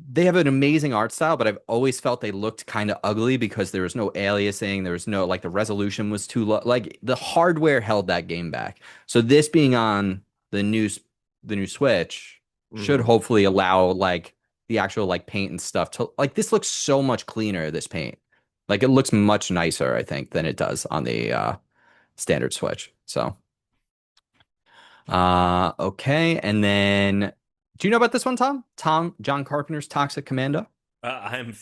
they have an amazing art style, but I've always felt they looked kind of ugly because there was no aliasing, there was no like the resolution was too low. Like the hardware held that game back. So this being on the new Switch should hopefully allow like the actual like paint and stuff to like this looks so much cleaner, this paint. Like it looks much nicer, I think, than it does on the standard Switch. So okay, and then do you know about this one, Tom? John Carpenter's Toxic Commando? I'm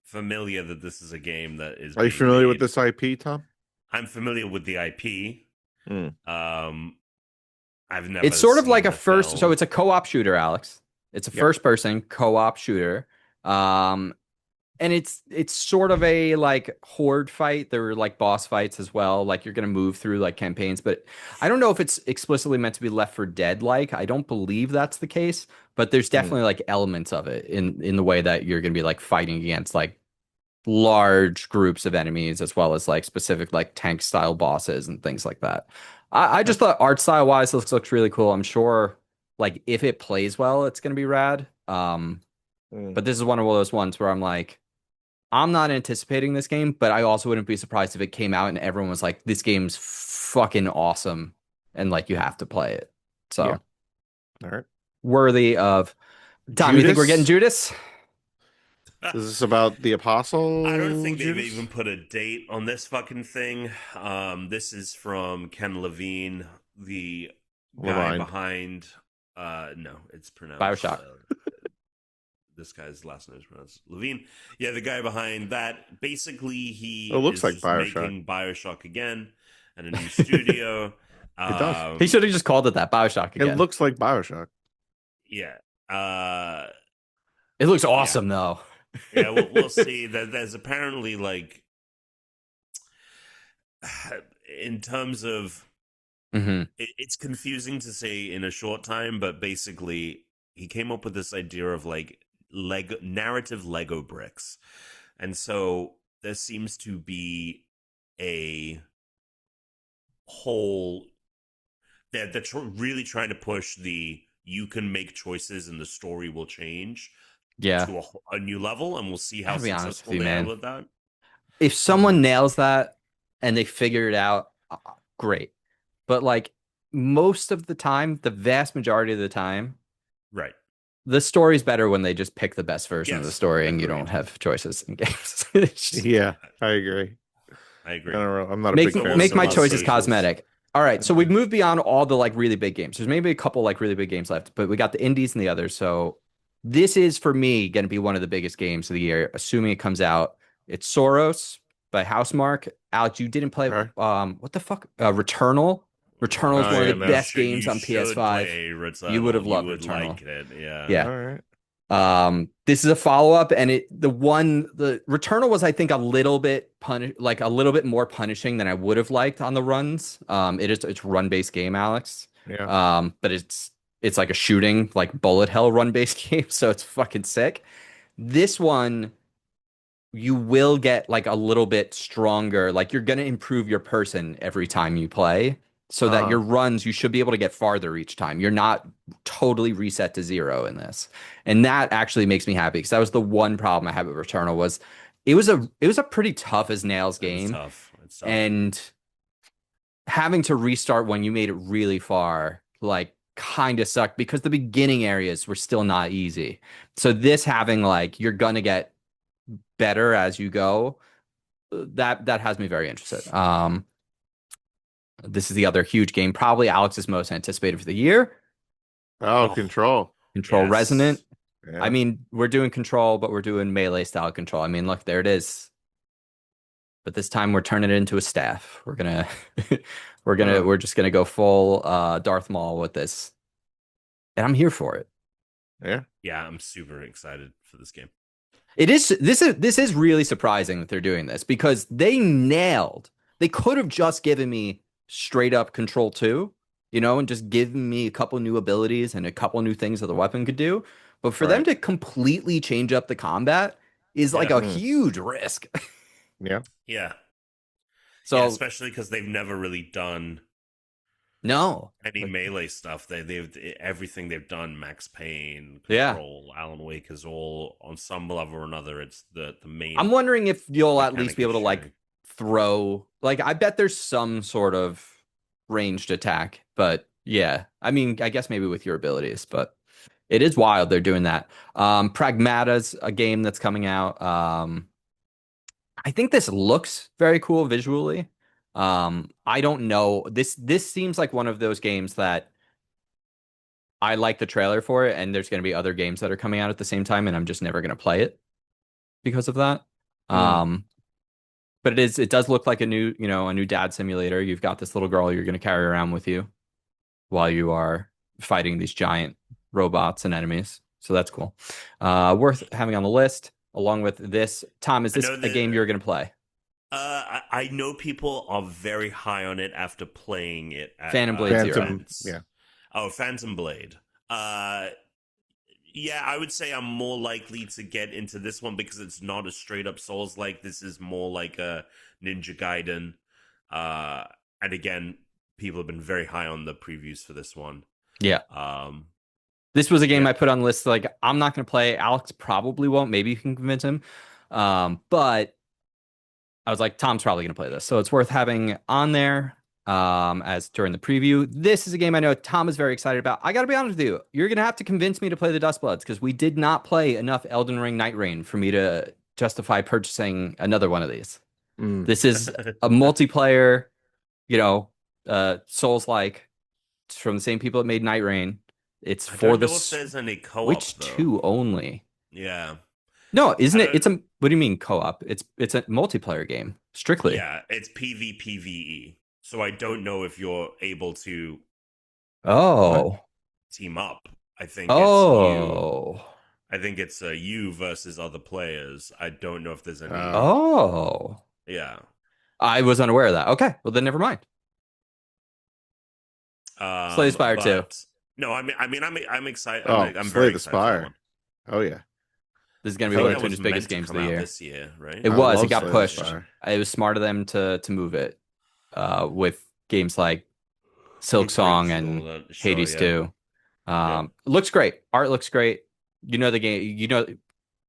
familiar that this is a game that is. Are you being familiar with made. this IP, Tom? I'm familiar with the IP. I've never. It's sort of seen like a the first, film. so it's a co-op shooter, Alex. It's a first-person co-op shooter. And it's sort of a like horde fight. There were like boss fights as well. Like you're gonna move through like campaigns, but I don't know if it's explicitly meant to be Left 4 Dead like. I don't believe that's the case, but there's definitely like elements of it in the way that you're gonna be like fighting against like large groups of enemies as well as like specific like tank style bosses and things like that. I just thought art style wise this looks really cool. I'm sure like if it plays well, it's gonna be rad. But this is one of those ones where I'm like, I'm not anticipating this game, but I also wouldn't be surprised if it came out and everyone was like, this game's fucking awesome. And like, you have to play it. So, Yeah. All right. Worthy of. Tom, you think we're getting Judas? Is this about the Apostle? I don't think they've Judas? even put a date on this fucking thing. This is from Ken Levine, the guy Levine. behind. No, it's pronounced BioShock. This guy's last name is pronounced Levine. Yeah, the guy behind that. Basically, he looks is like just BioShock. making BioShock again and a new studio. It does. He should have just called it that, BioShock again. It looks like BioShock. Yeah. It looks awesome, though. Yeah, we'll see. That there's apparently like, in terms of, it's confusing to say in a short time, but basically, he came up with this idea of like narrative Lego bricks, and so there seems to be a whole they're really trying to push the you can make choices and the story will change to a new level, and we'll see how successful they are with that. If someone nails that and they figure it out, great. But like most of the time, the vast majority of the time, right, the story's better when they just pick the best version of the story and you don't have choices in games. Yeah, I agree. I'm not a big fan. Make my choices cosmetic. All right, so we've moved beyond all the like really big games. There's maybe a couple like really big games left, but we got the indies and the others. So this is for me going to be one of the biggest games of the year, assuming it comes out. It's SAROS by Housemarque. Alex, you didn't play what the fuck? Returnal. Returnal is one of the best games on PS5. You would have loved Returnal. Like it, yeah. Yeah. All right. This is a follow-up, and the Returnal was, I think, a little bit more punishing than I would have liked on the runs. It's run-based game, Alex. Yeah. But it's like a shooting, like bullet hell run-based game, so it's fucking sick. This one, you will get like a little bit stronger. Like you're gonna improve your person every time you play, so that your runs, you should be able to get farther each time. You're not totally reset to 0 in this. And that actually makes me happy because that was the one problem I had with Returnal was it was a pretty tough as nails game. It's tough. And having to restart when you made it really far, like kind of sucked because the beginning areas were still not easy. So this having like, you're going to get better as you go, that has me very interested. This is the other huge game, probably Alex's most anticipated for the year. Control. Control Resonant. Yeah. I mean, we're doing Control, but we're doing melee style Control. I mean, look, there it is. But this time we're turning it into a staff. We're just gonna go full Darth Maul with this. And I'm here for it. Yeah. Yeah, I'm super excited for this game. This is really surprising that they're doing this because they could have just given me straight up Control 2, and just given me a couple new abilities and a couple new things that the weapon could do. But for them Right. to completely change up the combat is like Yeah. a huge risk. Yeah. Yeah. So Yeah, especially because they've never really done no. any melee stuff. They've everything they've done, Max Payne, Yeah. Control, Alan Wake is all on some level or another. It's the main. I'm wondering if you'll at least mechanic be able to is like shooting. throw I bet there's some sort of ranged attack, but yeah. I mean, I guess maybe with your abilities, but it is wild they're doing that. Pragmata's a game that's coming out. I think this looks very cool visually. I don't know. This seems like one of those games that I like the trailer for it, and there's going to be other games that are coming out at the same time, and I'm just never going to play it because of that. Mm. But it does look like a new dad simulator. You've got this little girl you're going to carry around with you while you are fighting these giant robots and enemies. So that's cool. Worth having on the list along with this. Tom, is this a game you're going to play? I know people are very high on it after playing it at Phantom Blade Zero. events. Yeah. Oh, Phantom Blade. Yeah, I would say I'm more likely to get into this one because it's not a straight up Souls-like. This is more like a Ninja Gaiden. And again, people have been very high on the previews for this one. Yeah. This was a game Yeah. I put on the list. Like, I'm not going to play. Alex probably won't. Maybe you can convince him. But I was like, Tom's probably going to play this. So it's worth having on there as during the preview. This is a game I know Tom is very excited about. I got to be honest with you. You're going to have to convince me to play the Duskbloods because we did not play enough Elden Ring Night Rain for me to justify purchasing another one of these. This is a multiplayer, Souls-like. It's from the same people that made Night Rain. It's I for don't the know if there's any co-op, Switch though. 2 only. Yeah. No, isn't it? don't- What do you mean co-op? It's a multiplayer game, strictly. Yeah, it's PvPvE. So I don't know if you're able to Oh. team up. I think Oh. I think it's you versus other players. I don't know if there's any. Oh. Yeah. I was unaware of that. Okay, well then never mind. Slay the Spire 2. No, I'm excited. Oh, I'm Slay very the excited for that Spire. one. Oh yeah. This is going I to be feel one like of that Tuna's was biggest meant to games of come the out year. this year, right? It I was. It love got Slay the pushed. Spire. It was smart of them to move it with games like Silk Song and Hades 2. Looks great. Art looks great. You know the game.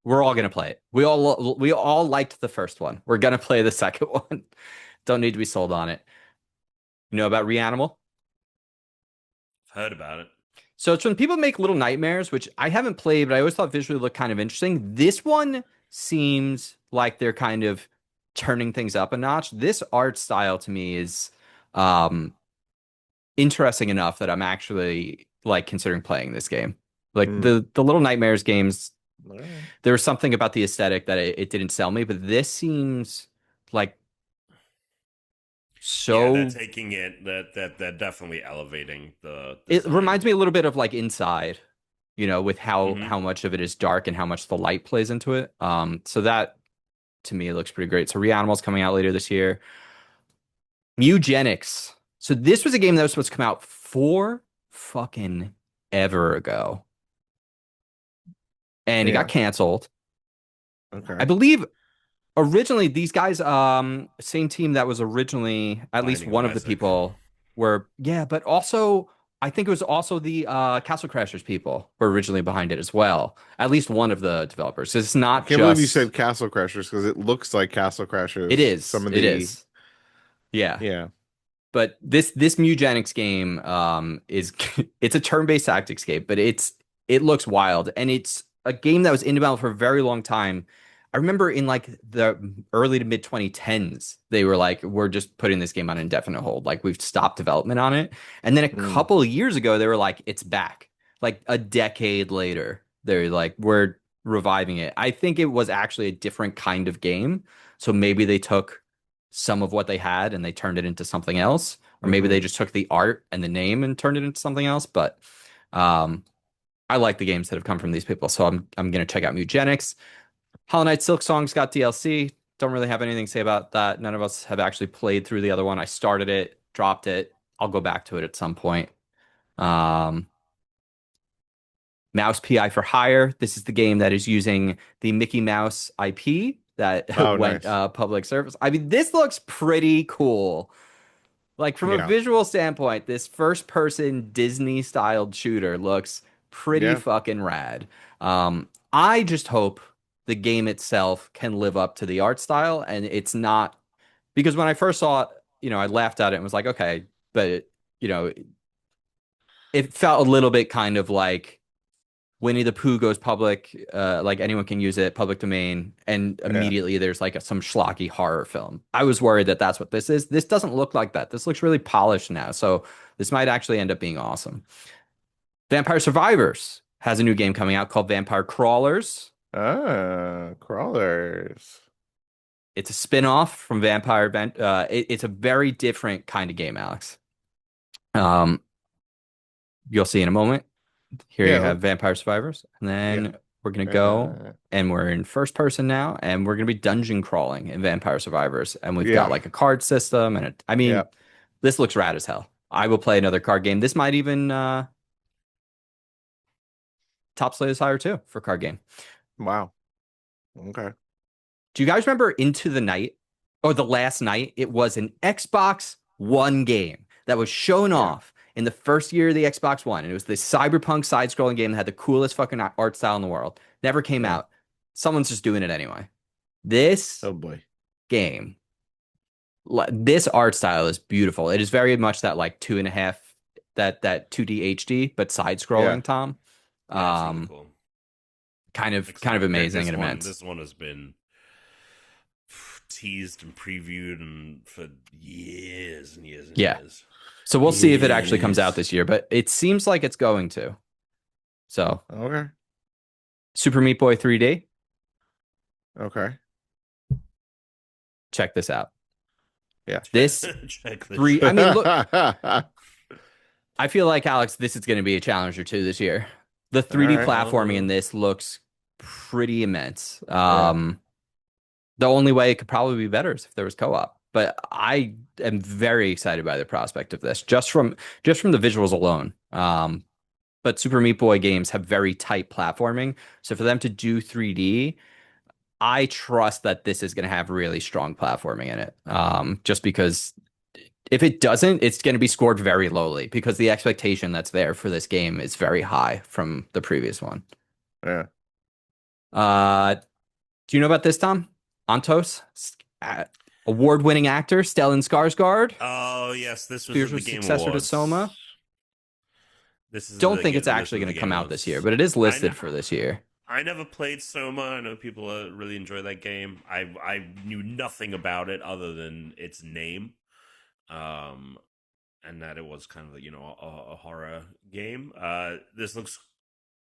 We're all gonna play it. We all liked the first one. We're gonna play the second one. Don't need to be sold on it. You know about Reanimal? Heard about it. So it's when people make Little Nightmares, which I haven't played, but I always thought visually looked kind of interesting. This one seems like they're kind of turning things up a notch. This art style to me is interesting enough that I'm actually like considering playing this game. Like the Little Nightmares games, there was something about the aesthetic that it didn't sell me, but this seems like so. Yeah, they're taking it. That they're definitely elevating the. It design. reminds me a little bit of like Inside, with how much of it is dark and how much the light plays into it. So that to me looks pretty great. So Reanimal's coming out later this year. Mugenics. So this was a game that was supposed to come out fucking ever ago. And it got canceled. Okay. I believe originally these guys, same team that was originally at least Binding one of of the Isaac. people were, but also I think it was also the Castle Crashers people were originally behind it as well. At least one of the developers. It's not I can't believe you said Castle Crashers because it looks like Castle Crashers. It is. Some of it is. Yeah. Yeah. But this Mugenics game is it's a turn-based tactics game, but it looks wild, and it's a game that was in development for a very long time. I remember in like the early to mid 2010s, they were like, we're just putting this game on indefinite hold. Like we've stopped development on it. And then a couple of years ago, they were like, it's back. Like a decade later, they're like, we're reviving it. I think it was actually a different kind of game. So maybe they took some of what they had and they turned it into something else. Or maybe they just took the art and the name and turned it into something else. But I like the games that have come from these people. So I'm going to check out Mugenics. Hollow Knight Silk Song's got DLC. Don't really have anything to say about that. None of us have actually played through the other one. I started it, dropped it. I'll go back to it at some point. Um, Mouse PI for Hire. This is the game that is using the Mickey Mouse IP that Oh, went nice. public service. I mean, this looks pretty cool. Like from a Yeah. visual standpoint, this first-person Disney-styled shooter looks pretty Yeah. fucking rad. I just hope the game itself can live up to the art style, and it's not because when I first saw it, I laughed at it and was like, okay, but it felt a little bit kind of like Winnie the Pooh goes public, like anyone can use it, public domain, and Yeah. immediately there's like some schlocky horror film. I was worried that that's what this is. This doesn't look like that. This looks really polished now, so this might actually end up being awesome. Vampire Survivors has a new game coming out called Vampire Crawlers. Crawlers. It's a spin-off from Vampire. It's a very different kind of game, Alex. You'll see in a moment. Here you Yeah. have Vampire Survivors, and then we're gonna go, Uh, and we're in first person now, and we're gonna be dungeon crawling in Vampire Survivors, and we've got Yeah. like a card system, and I mean, Yeah. this looks rad as hell. I will play another card game. This might even top Slay is higher too for card game. Wow. Okay. Do you guys remember Into the Night or The Last Night? It was an Xbox One game that was shown off in the first year of the Xbox One. And it was this cyberpunk side-scrolling game that had the coolest fucking art style in the world. Never came out. Someone's just doing it anyway. This Oh boy. game, this art style is beautiful. It is very much that like 2.5, that 2D HD, but side-scrolling, Tom. Yeah, it's really cool. Kind of amazing and immense. This one has been teased and previewed and for years and years and years. So we'll see if it actually comes out this year, but it seems like it's going to. So Okay. Super Meat Boy 3D. Okay. Check this out. Yeah. This Check this three. I out. mean, look. I feel like, Alex, this is going to be a challenge or two this year. The 3D All right. platforming in this looks pretty immense. The only way it could probably be better is if there was co-op. But I am very excited by the prospect of this, just from the visuals alone. But Super Meat Boy games have very tight platforming, so for them to do 3D, I trust that this is going to have really strong platforming in it. Just because if it doesn't, it's going to be scored very lowly because the expectation that's there for this game is very high from the previous one. Yeah. Do you know about this, Tom? Antos, award-winning actor Stellan Skarsgård. Oh yes, this was Spiritual the Game successor to Awards. Soma. This is Don't think it's actually going to come out this year, but it is listed for this year. I never played Soma. I know people really enjoy that game. I knew nothing about it other than its name, and that it was kind of a horror game. This looks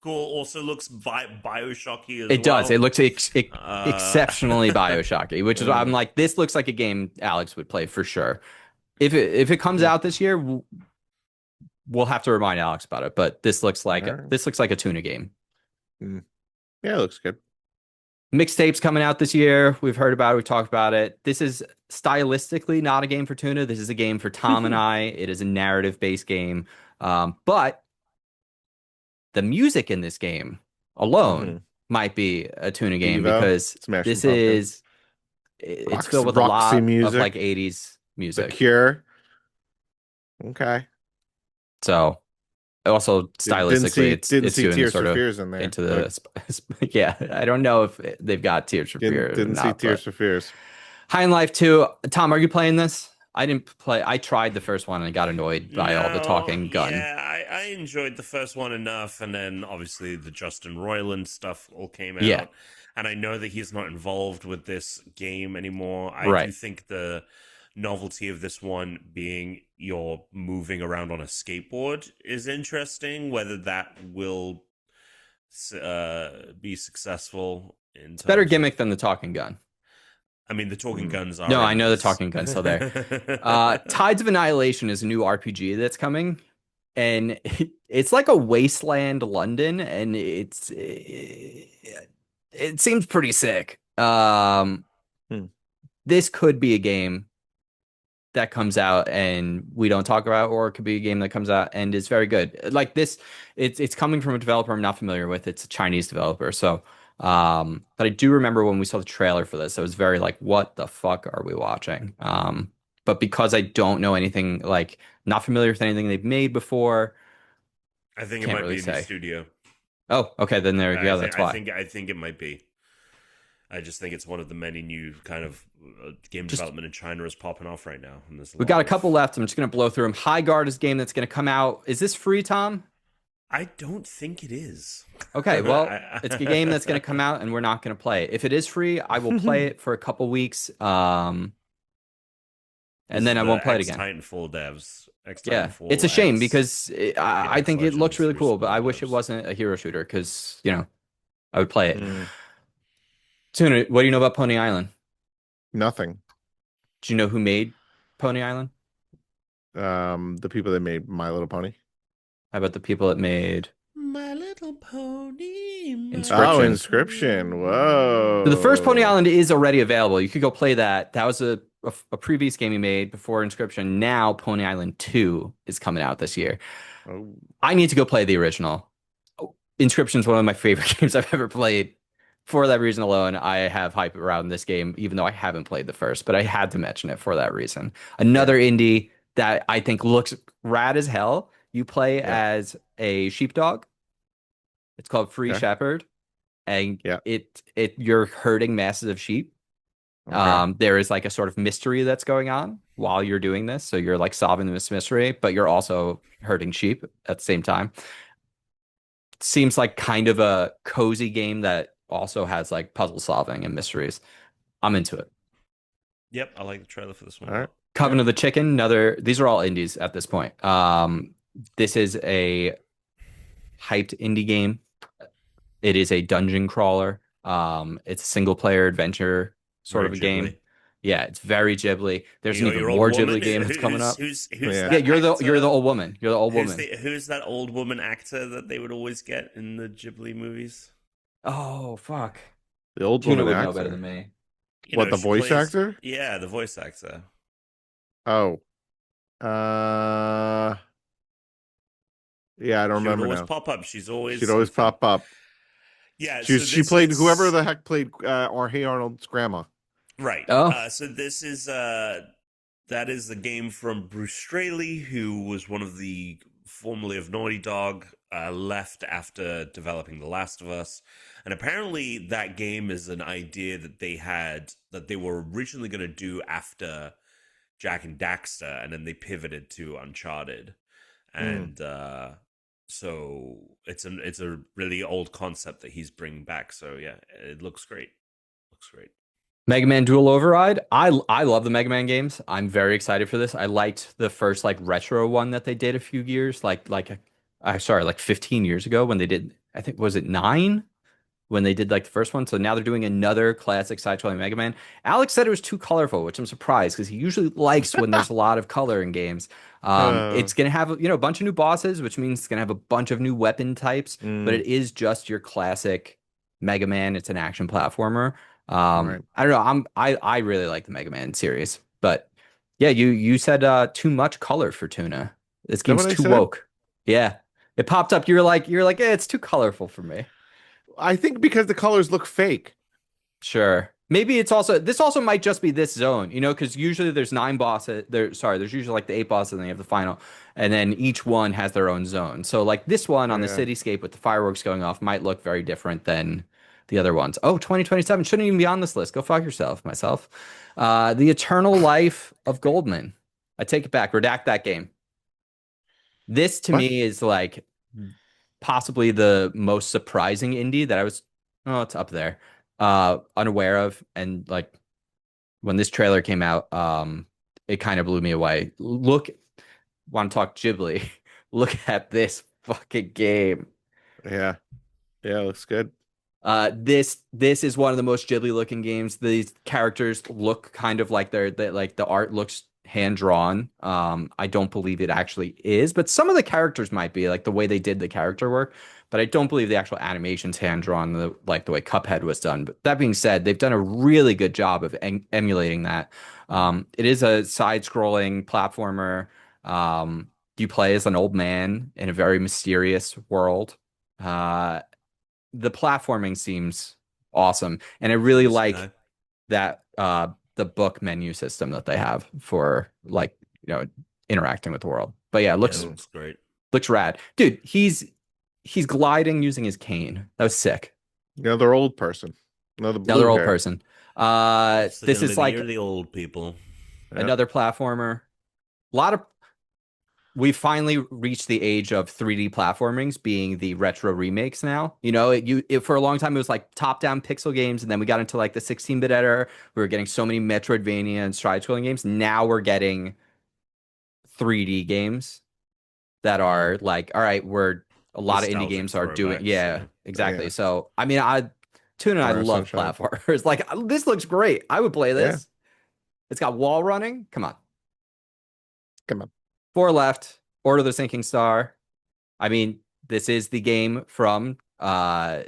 cool. Also looks Bioshocky as well. It does. It looks exceptionally Bioshocky, which is why I'm like, this looks like a game Alex would play for sure. If it comes out this year, we'll have to remind Alex about it. But this looks like a Tuna game. Yeah, it looks good. Mixtapes coming out this year. We've heard about it. We've talked about it. This is stylistically not a game for Tuna. This is a game for Tom and I. It is a narrative-based game. But the music in this game alone might be a Tuna game because this is it's filled with a lot of like 80s music. The Cure. Okay. So also stylistically, it's doing Tears sort for of Fears in there. into the yeah. I don't know if they've got Tears for Fears. Didn't see Tears for Fears. High in Life 2. Tom, are you playing this? I didn't play. I tried the first one and got annoyed by all the talking gun. Yeah, I enjoyed the first one enough, and then obviously the Justin Roiland stuff all came out. Yeah. And I know that he's not involved with this game anymore. I do think the novelty of this one being you're moving around on a skateboard is interesting. Whether that will be successful in terms better gimmick than the talking gun. I mean, the talking guns are. No, I know the talking gun's still there. Tides of Annihilation is a new RPG that's coming, and it's like a wasteland London, and it's it seems pretty sick. Hmm. This could be a game that comes out and we don't talk about, or it could be a game that comes out and is very good. Like this, it's coming from a developer I'm not familiar with. It's a Chinese developer. So, but I do remember when we saw the trailer for this, I was very like, what the fuck are we watching? But because I don't know anything, like not familiar with anything they've made before, I think it can't might really be a new say. studio. Oh, okay, then there you I go. think That's I why. think I think it might be. I just think it's one of the many new kind of game Just development in China is popping off right now, and there's a we lot got a of. couple left. I'm just gonna blow through them. High Guard is a game that's gonna come out. Is this free, Tom? I don't think it is. Okay, well, it's a game that's going to come out and we're not going to play it. If it is free, I will play it for a couple weeks, This and then is I the won't play it ex again. Titanfall devs. Ex Yeah, it's Titanfall, a shame ex because I Apex think it looks Legends, really cool, but Crucible I wish it devs. wasn't a hero shooter because, I would play it. Mm, Tuna, what do you know about Pony Island? nothing. Do you know who made Pony Island? The people that made My Little Pony. How about the people that made My Little Pony, Oh, Inscription? Inscription. So the first Pony Whoa. Island is already available. You could go play that. That was a previous game he made before Inscription. Now Pony Island 2 is coming out this year. Oh. I need to go play the original. Inscription is one of my favorite games I've ever played. For that reason alone, I have hype around this game, even though I haven't played the first, but I had to mention it for that reason. Yeah. Another indie that I think looks rad as hell. You play Yeah. as a sheepdog. It's called Free Okay. Shepherd, and Yeah. it you're herding masses of sheep. Okay. There is like a sort of mystery that's going on while you're doing this. So you're like solving this mystery, but you're also herding sheep at the same time. Seems like kind of a cozy game that also has like puzzle solving and mysteries. I'm into it. Yep, I like the trailer for this one All a right. lot. Coven of the Chicken, these are all indies at this point. This is a hyped indie game. It is a dungeon crawler. It's a single player adventure sort Very of a game. Ghibli. Yeah, it's very Ghibli. There's an even Your old more woman. Ghibli game that's coming up. Who's Yeah. that Yeah, you're the actor? old woman. You're the old woman. Who's that old woman actor that they would always get in the Ghibli movies? Oh, fuck. The old Tuna woman would know actor. better than me. What, the she voice actor? Yeah, the voice actor. Oh. Yeah, I don't She would remember always now. pop up. She's always She'd always something. pop up. Yeah, She played whoever the heck played or Hey Arnold's grandma. Right. Oh. So this is that is the game from Bruce Straley, who was one of the formerly of Naughty Dog, left after developing The Last of Us. And apparently that game is an idea that they had that they were originally going to do after Jack and Daxter, and then they pivoted to Uncharted. And so it's a really old concept that he's bringing back. So yeah, it looks great. Looks great. Mega Man Dual Override. I love the Mega Man games. I'm very excited for this. I liked the first like retro one that they did a few years, like 15 years ago when they did. I think was it 9 when they did like the first one. So now they're doing another classic side-scrolling Mega Man. Alex said it was too colorful, which I'm surprised because he usually likes when there's a lot of color in games. It's gonna have a bunch of new bosses, which means it's gonna have a bunch of new weapon types, but it is just your classic Mega Man. It's an action platformer. Right. I don't know. I really like the Mega Man series, but yeah, you said too much color for Tuna. This game's what I too said? woke. Yeah, it popped up. You're like, yeah, it's too colorful for me. I think because the colors look fake. Sure. Maybe this also might just be this zone, because usually there's 9 bosses. There's usually like the 8 bosses and then you have the final, and then each one has their own zone. So like this one on the Yeah. cityscape with the fireworks going off might look very different than the other ones. Oh, 2027 shouldn't even be on this list. Go fuck yourself, myself. The Eternal Life of Goldman. I take it back. Redact that game. This to What? me is like possibly the most surprising indie that it's up there. Unaware of, and like when this trailer came out, it kind of blew me away. Want to talk Ghibli? Look at this fucking game. Yeah. Yeah, looks good. This is one of the most Ghibli looking games. These characters look kind of like like the art looks hand drawn. I don't believe it actually is, but some of the characters might be like the way they did the character work. But I don't believe the actual animation's hand drawn like the way Cuphead was done. But that being said, they've done a really good job of emulating that. It is a side-scrolling platformer. You play as an old man in a very mysterious world. Uh, the platforming seems awesome, and I really like that the book menu system that they have for like interacting with the world. But yeah, it looks great. Looks rad, dude. He's gliding using his cane. That was sick. Another old person. Another old person. This is like the old people. Another platformer. We finally reached the age of 3D platformings being the retro remakes now. You know, for a long time it was like top-down pixel games, and then we got into like the 16-bit era. We were getting so many Metroidvania and side-scrolling games. Now we're getting 3D games that are like, all right, a lot of indie games are doing, exactly. Yeah. So I mean, Tuna and I love platformers. Like, this looks great. I would play this. Yeah. It's got wall running. Come on. 4 left. Order the Sinking Star. I mean, this is the game from Jonathan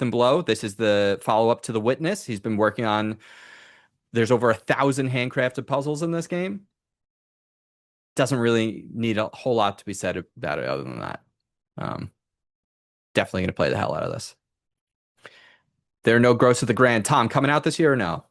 Blow. This is the follow-up to The Witness. He's been working on. There's over 1,000 handcrafted puzzles in this game. Doesn't really need a whole lot to be said about it other than that. Definitely going to play the hell out of this. There are no Ghosts of the Grand. Tom, coming out this year or no?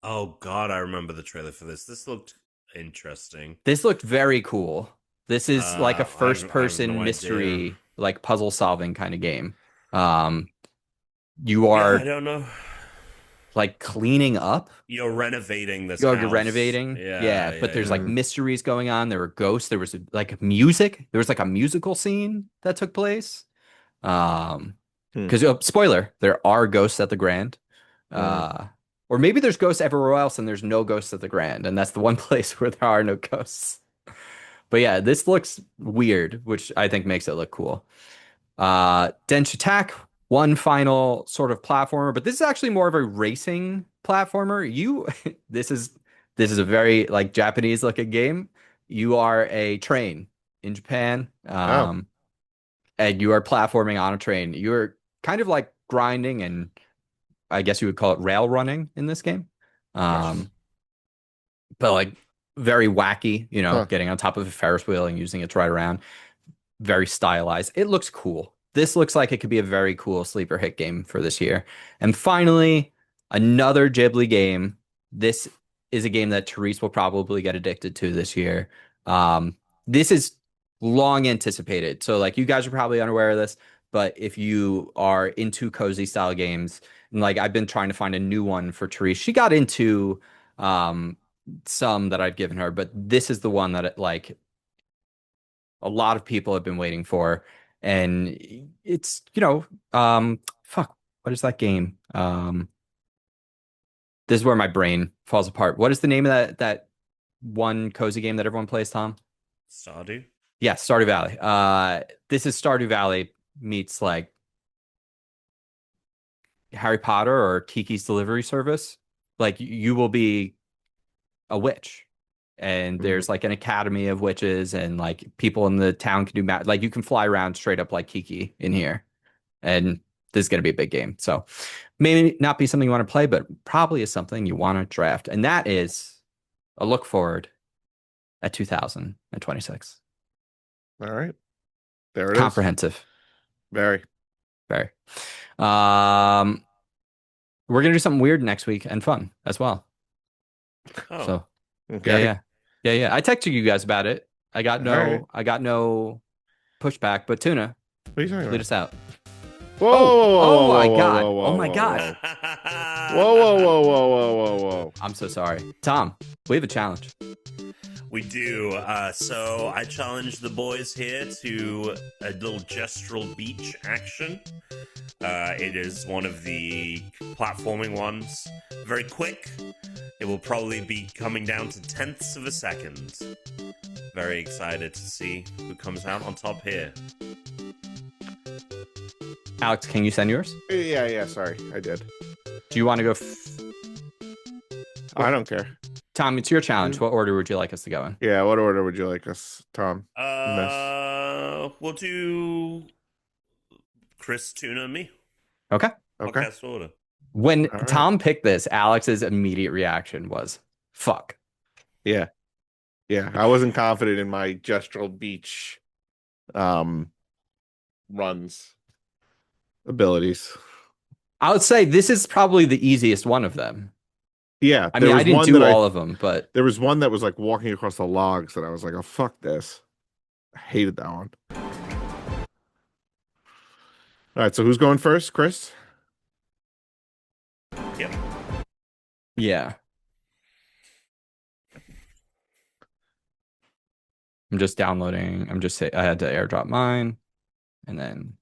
Oh, God, I remember the trailer for this. This looked interesting. This looked very cool. This is like a first-person mystery, like puzzle-solving kind of game. You are... I don't know. Like cleaning up. You're renovating this You're house. Renovating. Yeah, but there's like mysteries going on. There were ghosts. There was like music. There was like a musical scene that took place. Because spoiler, there are ghosts at the Grand. Or maybe there's ghosts everywhere else and there's no ghosts at the Grand, and that's the one place where there are no ghosts. But yeah, this looks weird, which I think makes it look cool. Dense Attack, one final sort of platformer, but this is actually more of a racing platformer. This is a very like Japanese looking game. You are a train in Japan, and you are platforming on a train. You're kind of like grinding, and I guess you would call it rail running in this game. But like very wacky, getting on top of a Ferris wheel and using it to ride around. Very stylized. It looks cool. This looks like it could be a very cool sleeper hit game for this year. And finally, another Ghibli game. This is a game that Therese will probably get addicted to this year. This is long anticipated. So like you guys are probably unaware of this, but if you are into cozy style games, and like I've been trying to find a new one for Therese. She got into some that I've given her, but this is the one that like a lot of people have been waiting for. And it's, fuck, what is that game? This is where my brain falls apart. What is the name of that one cozy game that everyone plays, Tom? Stardew? Yeah, Stardew Valley. This is Stardew Valley meets like Harry Potter or Kiki's Delivery Service. Like you will be a witch. And there's like an academy of witches, and like people in the town can do like you can fly around straight up like Kiki in here. And this is going to be a big game. So maybe not be something you want to play, but probably is something you want to draft. And that is a look forward at 2026. All right. There it Comprehensive. Very. Very. We're going to do something weird next week and fun as well. Oh. So okay. Yeah. I texted you guys about it. I got no pushback, but Tuna, lead us out. Whoa! Oh my god! Oh my god! Whoa! I'm so sorry, Tom. We have a challenge. We do. So I challenge the boys here to a little gestural beach action. It is one of the platforming ones. Very quick. It will probably be coming down to tenths of a second. Very excited to see who comes out on top here. Alex, can you send yours? Yeah. Sorry, I did. Do you want to go? I don't care. Tom, it's your challenge. What order would you like us to go in? Yeah, what order would you like us, Tom? We'll do Chris, Tuna, and me. Okay. Okay. Podcast order. When All right. Tom picked this, Alex's immediate reaction was, fuck. Yeah. Yeah. I wasn't confident in my gestural beach runs abilities. I would say this is probably the easiest one of them. Yeah. I mean, I didn't do all of them, but there was one that was like walking across the logs that I was like, oh, fuck this. I hated that one. All right. So who's going first? Chris? Yep. yeah. I'm just downloading. I had to airdrop mine and then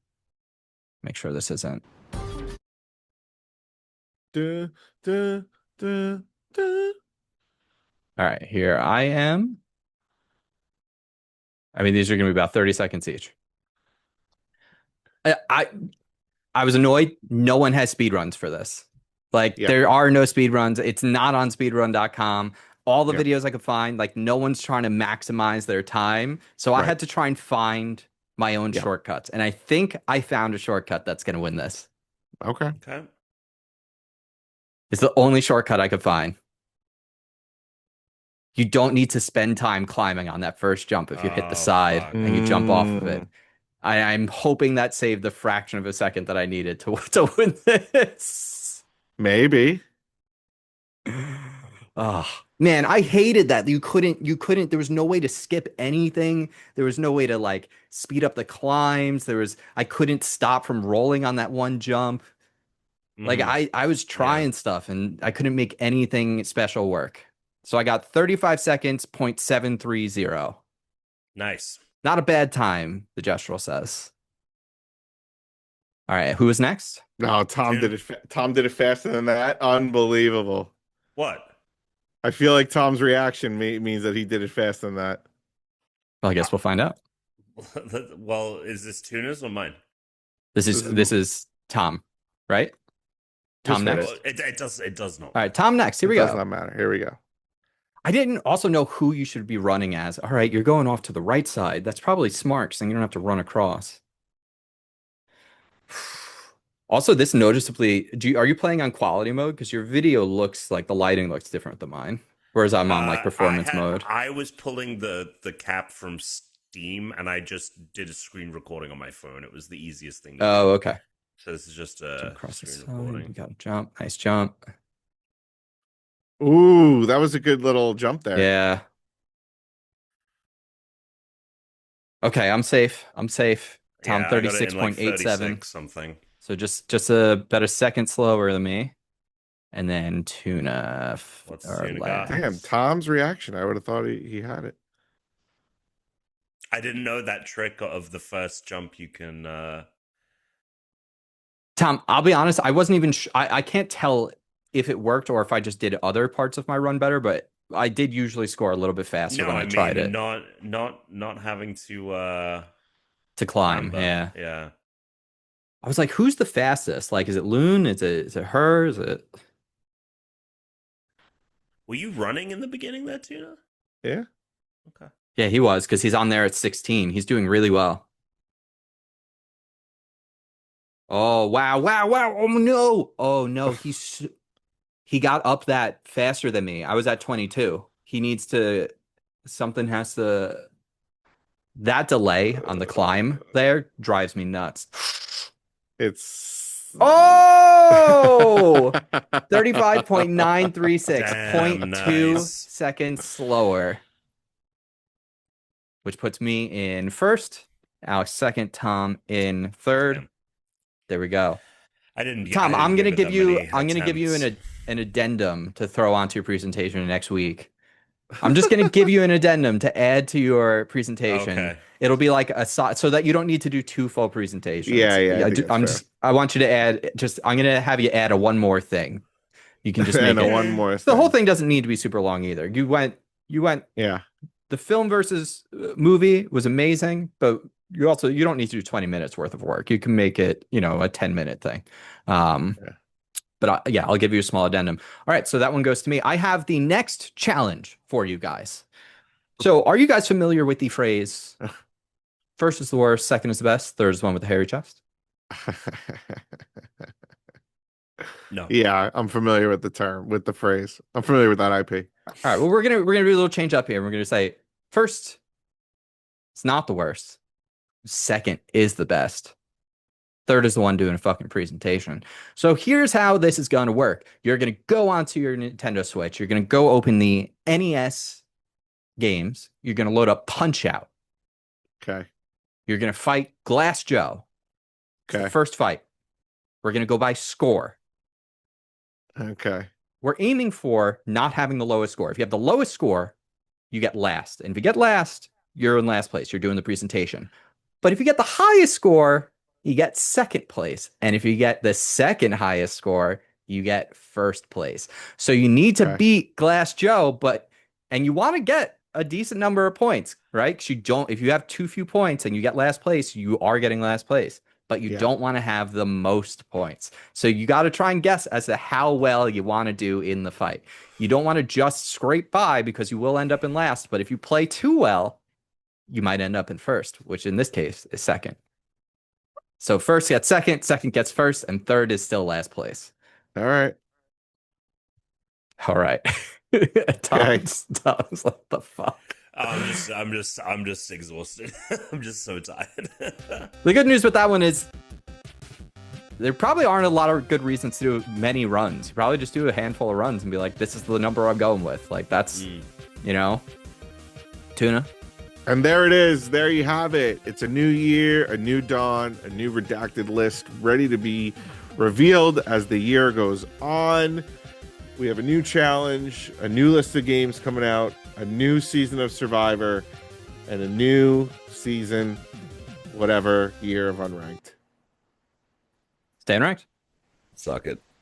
make sure this isn't. Duh, duh, duh, duh. All right, here I am. I mean, these are going to be about 30 seconds each. I was annoyed. No one has speedruns for this. Like, there are no speedruns. It's not on speedrun.com. All the videos I could find, like, no one's trying to maximize their time. So I had to try and find my own shortcuts. And I think I found a shortcut that's going to win this. Okay. It's the only shortcut I could find. You don't need to spend time climbing on that first jump if you hit the side and you jump off of it. I'm hoping that saved the fraction of a second that I needed to win this. Maybe. Oh, man, I hated that. You couldn't, there was no way to skip anything. There was no way to like speed up the climbs. I couldn't stop from rolling on that one jump. Like I was trying stuff and I couldn't make anything special work. So I got 35 seconds, 0.730. Nice. Not a bad time, the gestural says. All right, who is next? No, Tom did it. Tom did it faster than that. Unbelievable. What? I feel like Tom's reaction means that he did it faster than that. Well, I guess we'll find out. Well, is this Tuna's or mine? This is Tom, right? Tom next. It does not. All right, Tom next. Here we go. It does not matter. Here we go. I didn't also know who you should be running as. All right, you're going off to the right side. That's probably smart, so you don't have to run across. Also, this noticeably, are you playing on quality mode? Because your video looks like the lighting looks different than mine. Whereas I'm on like performance mode. I was pulling the cap from Steam, and I just did a screen recording on my phone. It was the easiest thing to do. Oh, okay. So this is just a screen recording. You got a jump. Nice jump. Ooh, that was a good little jump there. Yeah. Okay, I'm safe. Tom, 36.87 something. So just about a second slower than me. And then Tuna. What's Tuna got? Damn, Tom's reaction. I would have thought he had it. I didn't know that trick of the first jump you can Tom, I'll be honest, I wasn't even I can't tell if it worked or if I just did other parts of my run better, but I did usually score a little bit faster when I tried it. Not having to climb, yeah. Yeah. I was like, who's the fastest? Like, is it Loon? Is it her? Is it? Were you running in the beginning there, Tuna? Yeah. Okay. Yeah, he was, because he's on there at 16. He's doing really well. Oh, wow. Oh no. He got up that faster than me. I was at 22. That delay on the climb there drives me nuts. It's 35.936, 0.2 seconds slower. Which puts me in first, Alex second, Tom in third. Damn. There we go. Tom, I'm gonna give you an addendum to throw onto your presentation next week. I'm just gonna give you an addendum to add to your presentation. Okay. It'll be like so that you don't need to do 2 full presentations. Yeah. I want you to add. I'm gonna have you add one more thing. You can just make it one more. The whole thing doesn't need to be super long either. You went. Yeah. The film versus movie was amazing, but you don't need to do 20 minutes worth of work. You can make it, a 10-minute thing. But yeah, I'll give you a small addendum. All right, so that one goes to me. I have the next challenge for you guys. So are you guys familiar with the phrase, first is the worst, second is the best, third is the one with the hairy chest? No. Yeah, I'm familiar with the term, with the phrase. I'm familiar with that IP. All right, well, we're gonna do a little change up here. We're gonna say first, it's not the worst. Second is the best. Third is the one doing a fucking presentation. So here's how this is going to work. You're going to go onto your Nintendo Switch. You're going to go open the NES games. You're going to load up Punch-Out. Okay. You're going to fight Glass Joe. Okay. First fight. We're going to go by score. Okay. We're aiming for not having the lowest score. If you have the lowest score, you get last. And if you get last, you're in last place. You're doing the presentation. But if you get the highest score, you get second place. And if you get the second highest score, you get first place. So you need to beat Glass Joe, and you want to get a decent number of points, right? Because if you have too few points and you get last place, you are getting last place. But you don't want to have the most points. So you got to try and guess as to how well you want to do in the fight. You don't want to just scrape by because you will end up in last. But if you play too well, you might end up in first, which in this case is second. So first gets second, second gets first, and third is still last place. All right. All right. Tom's like, the fuck? I'm just exhausted. I'm just so tired. The good news with that one is there probably aren't a lot of good reasons to do many runs. You probably just do a handful of runs and be like, this is the number I'm going with. Like that's, Tuna. And there it is. There you have it. It's a new year, a new dawn, a new redacted list ready to be revealed as the year goes on. We have a new challenge, a new list of games coming out, a new season of Survivor, and a new season, whatever, year of Unranked. Stay unranked. Suck it.